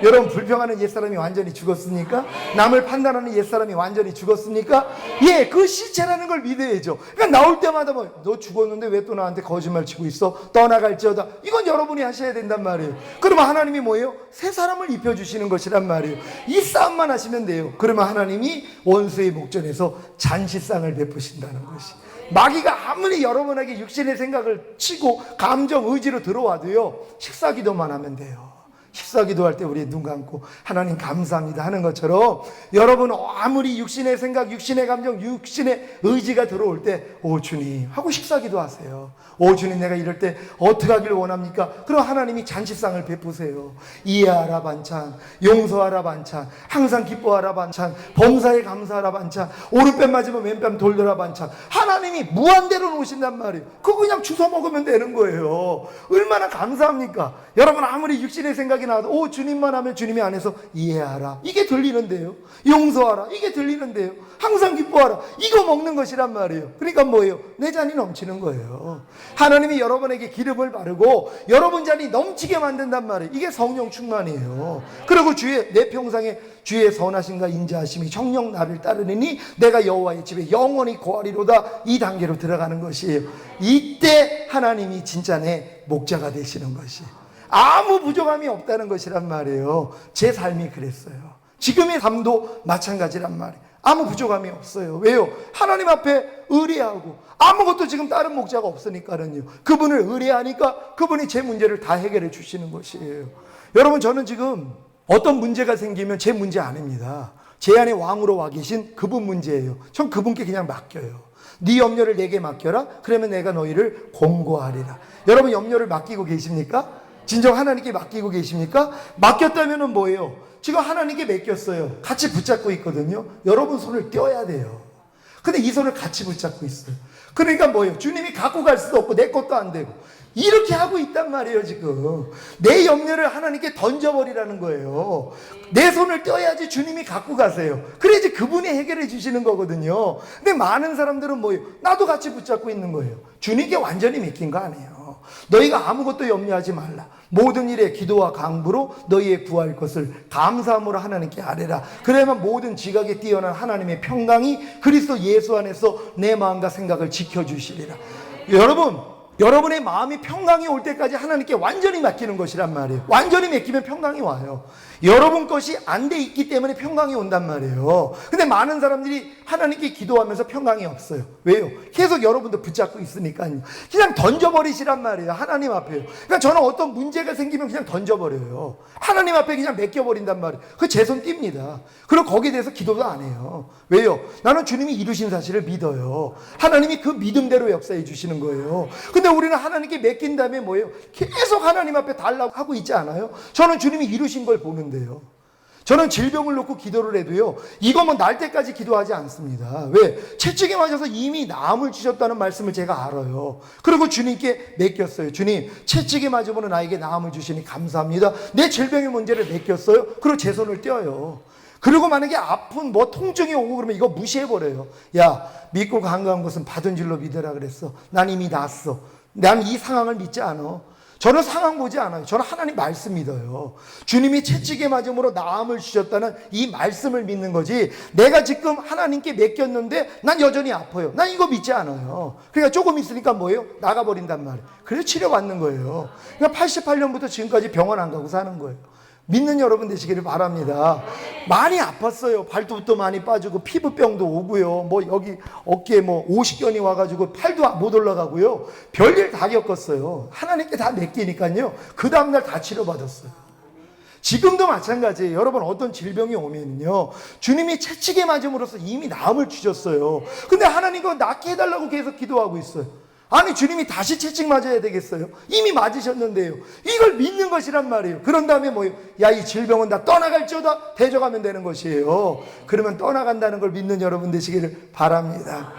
여러분 불평하는 옛사람이 완전히 죽었습니까? 남을 판단하는 옛사람이 완전히 죽었습니까? 예, 그 시체라는 걸 믿어야죠. 그러니까 나올 때마다 뭐 너 죽었는데 왜 또 나한테 거짓말 치고 있어? 떠나갈지어다. 이건 여러분이 하셔야 된단 말이에요. 그러면 하나님이 뭐예요? 새 사람을 입혀주시는 것이란 말이에요. 이 싸움만 하시면 돼요. 그러면 하나님이 원수의 목전에서 잔치상을 베푸신다는 것이. 마귀가 아무리 여러분에게 육신의 생각을 치고 감정, 의지로 들어와도요, 식사기도만 하면 돼요. 식사기도할 때 우리 눈 감고 하나님 감사합니다 하는 것처럼 여러분 아무리 육신의 생각, 육신의 감정, 육신의 의지가 들어올 때 오 주님 하고 식사기도 하세요. 오 주님 내가 이럴 때 어떻게 하길 원합니까? 그럼 하나님이 잔치상을 베푸세요. 이해하라 반찬, 용서하라 반찬, 항상 기뻐하라 반찬, 범사에 감사하라 반찬, 오른뺨 맞으면 왼뺨 돌려라 반찬. 하나님이 무한대로 놓으신단 말이에요. 그거 그냥 주워 먹으면 되는 거예요. 얼마나 감사합니까? 여러분 아무리 육신의 생각이 나와도 오 주님만 하면 주님이 안에서 이해하라 이게 들리는데요. 용서하라 이게 들리는데요. 항상 기뻐하라 이거 먹는 것이란 말이에요. 그러니까 뭐예요? 내 잔이 넘치는 거예요. 하나님이 여러분에게 기름을 바르고 여러분 잔이 넘치게 만든단 말이에요. 이게 성령 충만이에요. 그리고 내 평상에 주의 선하심과 인자하심이 정녕 나를 따르니 내가 여호와의 집에 영원히 거하리로다. 이 단계로 들어가는 것이에요. 이때 하나님이 진짜 내 목자가 되시는 것이에요. 아무 부족함이 없다는 것이란 말이에요. 제 삶이 그랬어요. 지금의 삶도 마찬가지란 말이에요. 아무 부족함이 없어요. 왜요? 하나님 앞에 의뢰하고 아무것도 지금 다른 목자가 없으니까는요. 그분을 의뢰하니까 그분이 제 문제를 다 해결해 주시는 것이에요. 여러분 저는 지금 어떤 문제가 생기면 제 문제 아닙니다. 제 안에 왕으로 와 계신 그분 문제예요. 전 그분께 그냥 맡겨요. 네 염려를 내게 맡겨라. 그러면 내가 너희를 공고하리라. 여러분 염려를 맡기고 계십니까? 진정 하나님께 맡기고 계십니까? 맡겼다면 뭐예요? 지금 하나님께 맡겼어요. 같이 붙잡고 있거든요. 여러분 손을 떼어야 돼요. 근데 이 손을 같이 붙잡고 있어요. 그러니까 뭐예요? 주님이 갖고 갈 수도 없고 내 것도 안 되고 이렇게 하고 있단 말이에요. 지금 내 염려를 하나님께 던져버리라는 거예요. 내 손을 떼어야지 주님이 갖고 가세요. 그래야지 그분이 해결해 주시는 거거든요. 근데 많은 사람들은 뭐예요? 나도 같이 붙잡고 있는 거예요. 주님께 완전히 맡긴 거 아니에요. 너희가 아무것도 염려하지 말라. 모든 일에 기도와 강구로 너희의 구할 것을 감사함으로 하나님께 아뢰라. 그래야만 모든 지각에 뛰어난 하나님의 평강이 그리스도 예수 안에서 내 마음과 생각을 지켜주시리라. 여러분의 마음이 평강이 올 때까지 하나님께 완전히 맡기는 것이란 말이에요. 완전히 맡기면 평강이 와요. 여러분 것이 안 돼 있기 때문에 평강이 온단 말이에요. 근데 많은 사람들이 하나님께 기도하면서 평강이 없어요. 왜요? 계속 여러분도 붙잡고 있으니까요. 그냥 던져버리시란 말이에요. 하나님 앞에요. 그러니까 저는 어떤 문제가 생기면 그냥 던져버려요. 하나님 앞에 그냥 맡겨버린단 말이에요. 그 제 손 띱니다. 그리고 거기에 대해서 기도도 안 해요. 왜요? 나는 주님이 이루신 사실을 믿어요. 하나님이 그 믿음대로 역사해 주시는 거예요. 근데 우리는 하나님께 맡긴 다음에 뭐예요? 계속 하나님 앞에 달라고 하고 있지 않아요? 저는 주님이 이루신 걸 보는데요. 저는 질병을 놓고 기도를 해도요, 이거 뭐 날 때까지 기도하지 않습니다. 왜? 채찍에 맞아서 이미 나음을 주셨다는 말씀을 제가 알아요. 그리고 주님께 맡겼어요. 주님, 채찍에 맞으면 나에게 나음을 주시니 감사합니다. 내 질병의 문제를 맡겼어요. 그리고 제 손을 떼어요. 그리고 만약에 아픈 뭐 통증이 오고 그러면 이거 무시해버려요. 야, 믿고 간과한 것은 받은 줄로 믿으라 그랬어. 난 이미 낫어. 난 이 상황을 믿지 않아. 저는 상황 보지 않아요. 저는 하나님 말씀 믿어요. 주님이 채찍에 맞음으로 나음을 주셨다는 이 말씀을 믿는 거지, 내가 지금 하나님께 맡겼는데 난 여전히 아파요. 난 이거 믿지 않아요. 그러니까 조금 있으니까 뭐예요? 나가버린단 말이에요. 그래서 치료받는 거예요. 그러니까 88년부터 지금까지 병원 안 가고 사는 거예요. 믿는 여러분 되시기를 바랍니다. 많이 아팠어요. 발톱도 많이 빠지고 피부병도 오고요. 뭐 여기 어깨에 뭐 50견이 와가지고 팔도 못 올라가고요. 별일 다 겪었어요. 하나님께 다 맡기니까요. 그 다음날 다 치료받았어요. 지금도 마찬가지예요. 여러분 어떤 질병이 오면요, 주님이 채찍에 맞음으로써 이미 나음을 주셨어요. 근데 하나님 그거 낫게 해달라고 계속 기도하고 있어요. 아니 주님이 다시 채찍 맞아야 되겠어요? 이미 맞으셨는데요. 이걸 믿는 것이란 말이에요. 그런 다음에 뭐예요? 야, 이 질병은 다 떠나갈지어다 대적하면 되는 것이에요. 그러면 떠나간다는 걸 믿는 여러분 되시기를 바랍니다.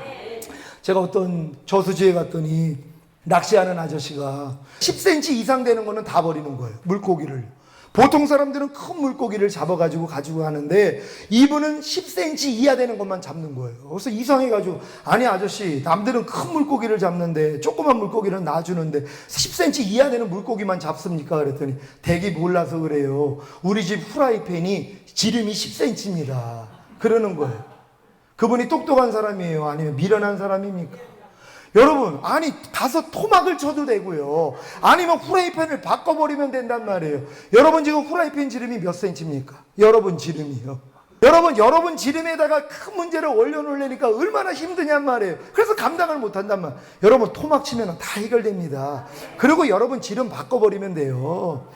제가 어떤 저수지에 갔더니 낚시하는 아저씨가 10cm 이상 되는 거는 다 버리는 거예요. 물고기를. 보통 사람들은 큰 물고기를 잡아가지고 가지고 가는데 이분은 10cm 이하 되는 것만 잡는 거예요. 그래서 이상해가지고, 아니 아저씨, 남들은 큰 물고기를 잡는데 조그만 물고기는 놔주는데 10cm 이하 되는 물고기만 잡습니까? 그랬더니 댁이 몰라서 그래요. 우리 집 후라이팬이 지름이 10cm입니다. 그러는 거예요. 그분이 똑똑한 사람이에요? 아니면 미련한 사람입니까? 여러분, 아니 가서 토막을 쳐도 되고요, 아니면 후라이팬을 바꿔버리면 된단 말이에요. 여러분 지금 후라이팬 지름이 몇 센치입니까? 여러분 지름이요. 여러분 지름에다가 큰 문제를 올려놓으려니까 얼마나 힘드냔 말이에요. 그래서 감당을 못한단 말이에요. 여러분 토막 치면 다 해결됩니다. 그리고 여러분 지름 바꿔버리면 돼요.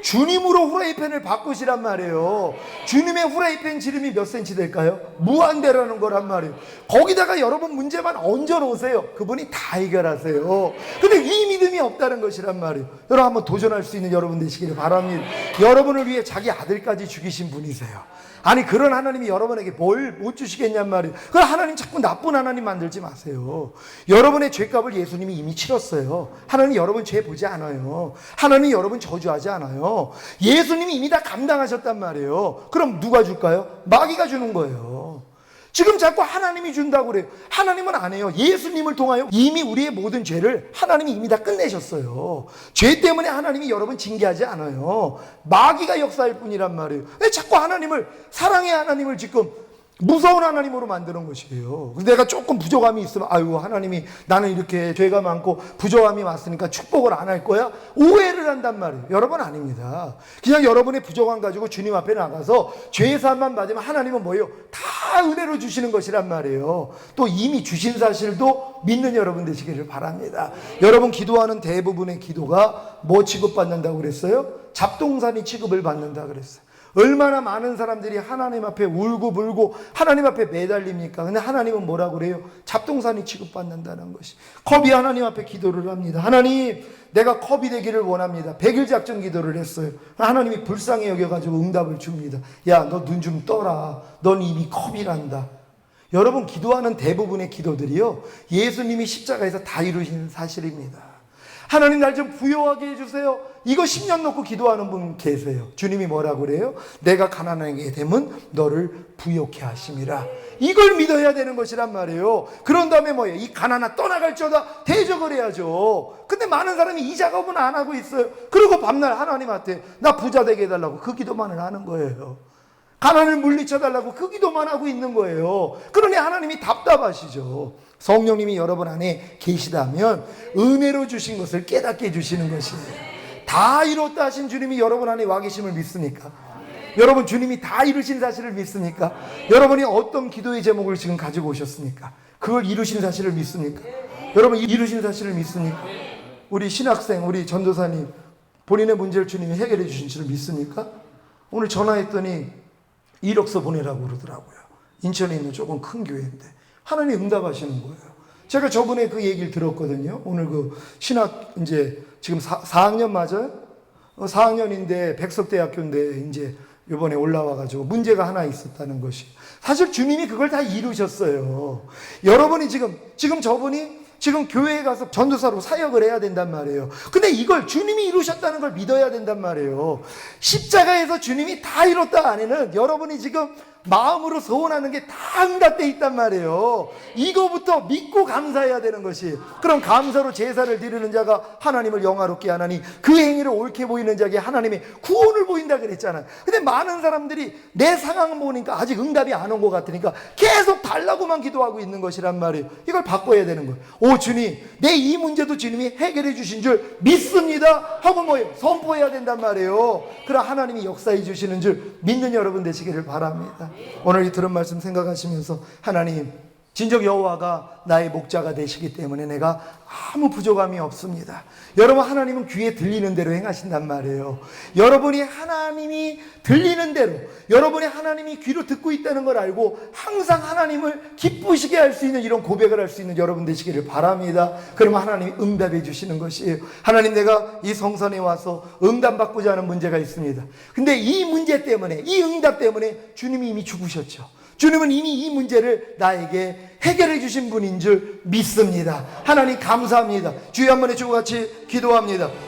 주님으로 후라이팬을 바꾸시란 말이에요. 주님의 후라이팬 지름이 몇 센치 될까요? 무한대라는 거란 말이에요. 거기다가 여러분 문제만 얹어 놓으세요. 그분이 다 해결하세요. 근데 이 믿음이 없다는 것이란 말이에요. 여러분 한번 도전할 수 있는 여러분 되시기를 바랍니다. 여러분을 위해 자기 아들까지 죽이신 분이세요. 아니 그런 하나님이 여러분에게 뭘 못 주시겠냔 말이에요. 그럼 하나님 자꾸 나쁜 하나님 만들지 마세요. 여러분의 죄값을 예수님이 이미 치렀어요. 하나님 여러분 죄 보지 않아요. 하나님 여러분 저주하지 않아요. 예수님이 이미 다 감당하셨단 말이에요. 그럼 누가 줄까요? 마귀가 주는 거예요. 지금 자꾸 하나님이 준다고 그래요. 하나님은 안 해요. 예수님을 통하여 이미 우리의 모든 죄를 하나님이 이미 다 끝내셨어요. 죄 때문에 하나님이 여러분 징계하지 않아요. 마귀가 역사할 뿐이란 말이에요. 왜 자꾸 하나님을, 사랑의 하나님을 지금 무서운 하나님으로 만드는 것이에요. 내가 조금 부족함이 있으면 아유 하나님이 나는 이렇게 죄가 많고 부족함이 많으니까 축복을 안 할 거야? 오해를 한단 말이에요. 여러분 아닙니다. 그냥 여러분의 부족함 가지고 주님 앞에 나가서 죄사함만 받으면 하나님은 뭐예요? 다 은혜로 주시는 것이란 말이에요. 또 이미 주신 사실도 믿는 여러분 되시기를 바랍니다. 여러분 기도하는 대부분의 기도가 뭐 취급받는다고 그랬어요? 잡동사니 취급을 받는다 그랬어요. 얼마나 많은 사람들이 하나님 앞에 울고 불고 하나님 앞에 매달립니까? 근데 하나님은 뭐라고 그래요? 잡동사니 취급받는다는 것이. 컵이 하나님 앞에 기도를 합니다. 하나님, 내가 컵이 되기를 원합니다. 100일 작전 기도를 했어요. 하나님이 불쌍히 여겨가지고 응답을 줍니다. 야, 너 눈 좀 떠라. 넌 이미 컵이란다. 여러분, 기도하는 대부분의 기도들이요, 예수님이 십자가에서 다 이루신 사실입니다. 하나님, 날 좀 부유하게 해주세요. 이거 10년 놓고 기도하는 분 계세요. 주님이 뭐라고 그래요? 내가 가난하게 되면 너를 부욕해 하심이라. 이걸 믿어야 되는 것이란 말이에요. 그런 다음에 뭐예요? 이 가난아 떠나갈지어다 대적을 해야죠. 근데 많은 사람이 이 작업은 안 하고 있어요. 그리고 밤날 하나님한테 나 부자 되게 해달라고 그 기도만을 하는 거예요. 가난을 물리쳐달라고 그 기도만 하고 있는 거예요. 그러니 하나님이 답답하시죠. 성령님이 여러분 안에 계시다면 은혜로 주신 것을 깨닫게 해주시는 것이에요. 다 이뤘다 하신 주님이 여러분 안에 와 계심을 믿습니까? 여러분, 주님이 다 이루신 사실을 믿습니까? 여러분이 어떤 기도의 제목을 지금 가지고 오셨습니까? 그걸 이루신 사실을 믿습니까? 여러분, 이루신 사실을 믿습니까? 우리 신학생, 우리 전도사님, 본인의 문제를 주님이 해결해 주신 줄을 믿습니까? 오늘 전화했더니 이력서 보내라고 그러더라고요. 인천에 있는 조금 큰 교회인데 하나님 응답하시는 거예요. 제가 저번에 그 얘기를 들었거든요. 오늘 그 신학 이제 지금 4학년 맞아요? 4학년인데 백석대학교인데 이제 이번에 올라와가지고 문제가 하나 있었다는 것이. 사실 주님이 그걸 다 이루셨어요. 여러분이 지금 저분이 지금 교회에 가서 전도사로 사역을 해야 된단 말이에요. 근데 이걸 주님이 이루셨다는 걸 믿어야 된단 말이에요. 십자가에서 주님이 다 이뤘다 안에는 여러분이 지금 마음으로 소원하는 게 다 응답돼 있단 말이에요. 이거부터 믿고 감사해야 되는 것이. 그럼 감사로 제사를 드리는 자가 하나님을 영화롭게 하나니 그 행위를 옳게 보이는 자에게 하나님의 구원을 보인다 그랬잖아요. 근데 많은 사람들이 내 상황을 보니까 아직 응답이 안 온 것 같으니까 계속 달라고만 기도하고 있는 것이란 말이에요. 이걸 바꿔야 되는 거예요. 오 주님, 내 이 문제도 주님이 해결해 주신 줄 믿습니다 하고 뭐예요? 선포해야 된단 말이에요. 그럼 하나님이 역사해 주시는 줄 믿는 여러분 되시기를 바랍니다. 오늘 이 들은 말씀 생각하시면서 하나님, 진정 여호와가 나의 목자가 되시기 때문에 내가 아무 부족함이 없습니다. 여러분, 하나님은 귀에 들리는 대로 행하신단 말이에요. 여러분이 하나님이 들리는 대로, 여러분이 하나님이 귀로 듣고 있다는 걸 알고 항상 하나님을 기쁘시게 할 수 있는 이런 고백을 할 수 있는 여러분 되시기를 바랍니다. 그러면 하나님이 응답해 주시는 것이에요. 하나님, 내가 이 성산에 와서 응답받고자 하는 문제가 있습니다. 근데 이 문제 때문에, 이 응답 때문에 주님이 이미 죽으셨죠. 주님은 이미 이 문제를 나에게 해결해 주신 분인 줄 믿습니다. 하나님 감사합니다. 주여 한번 해주고 같이 기도합니다.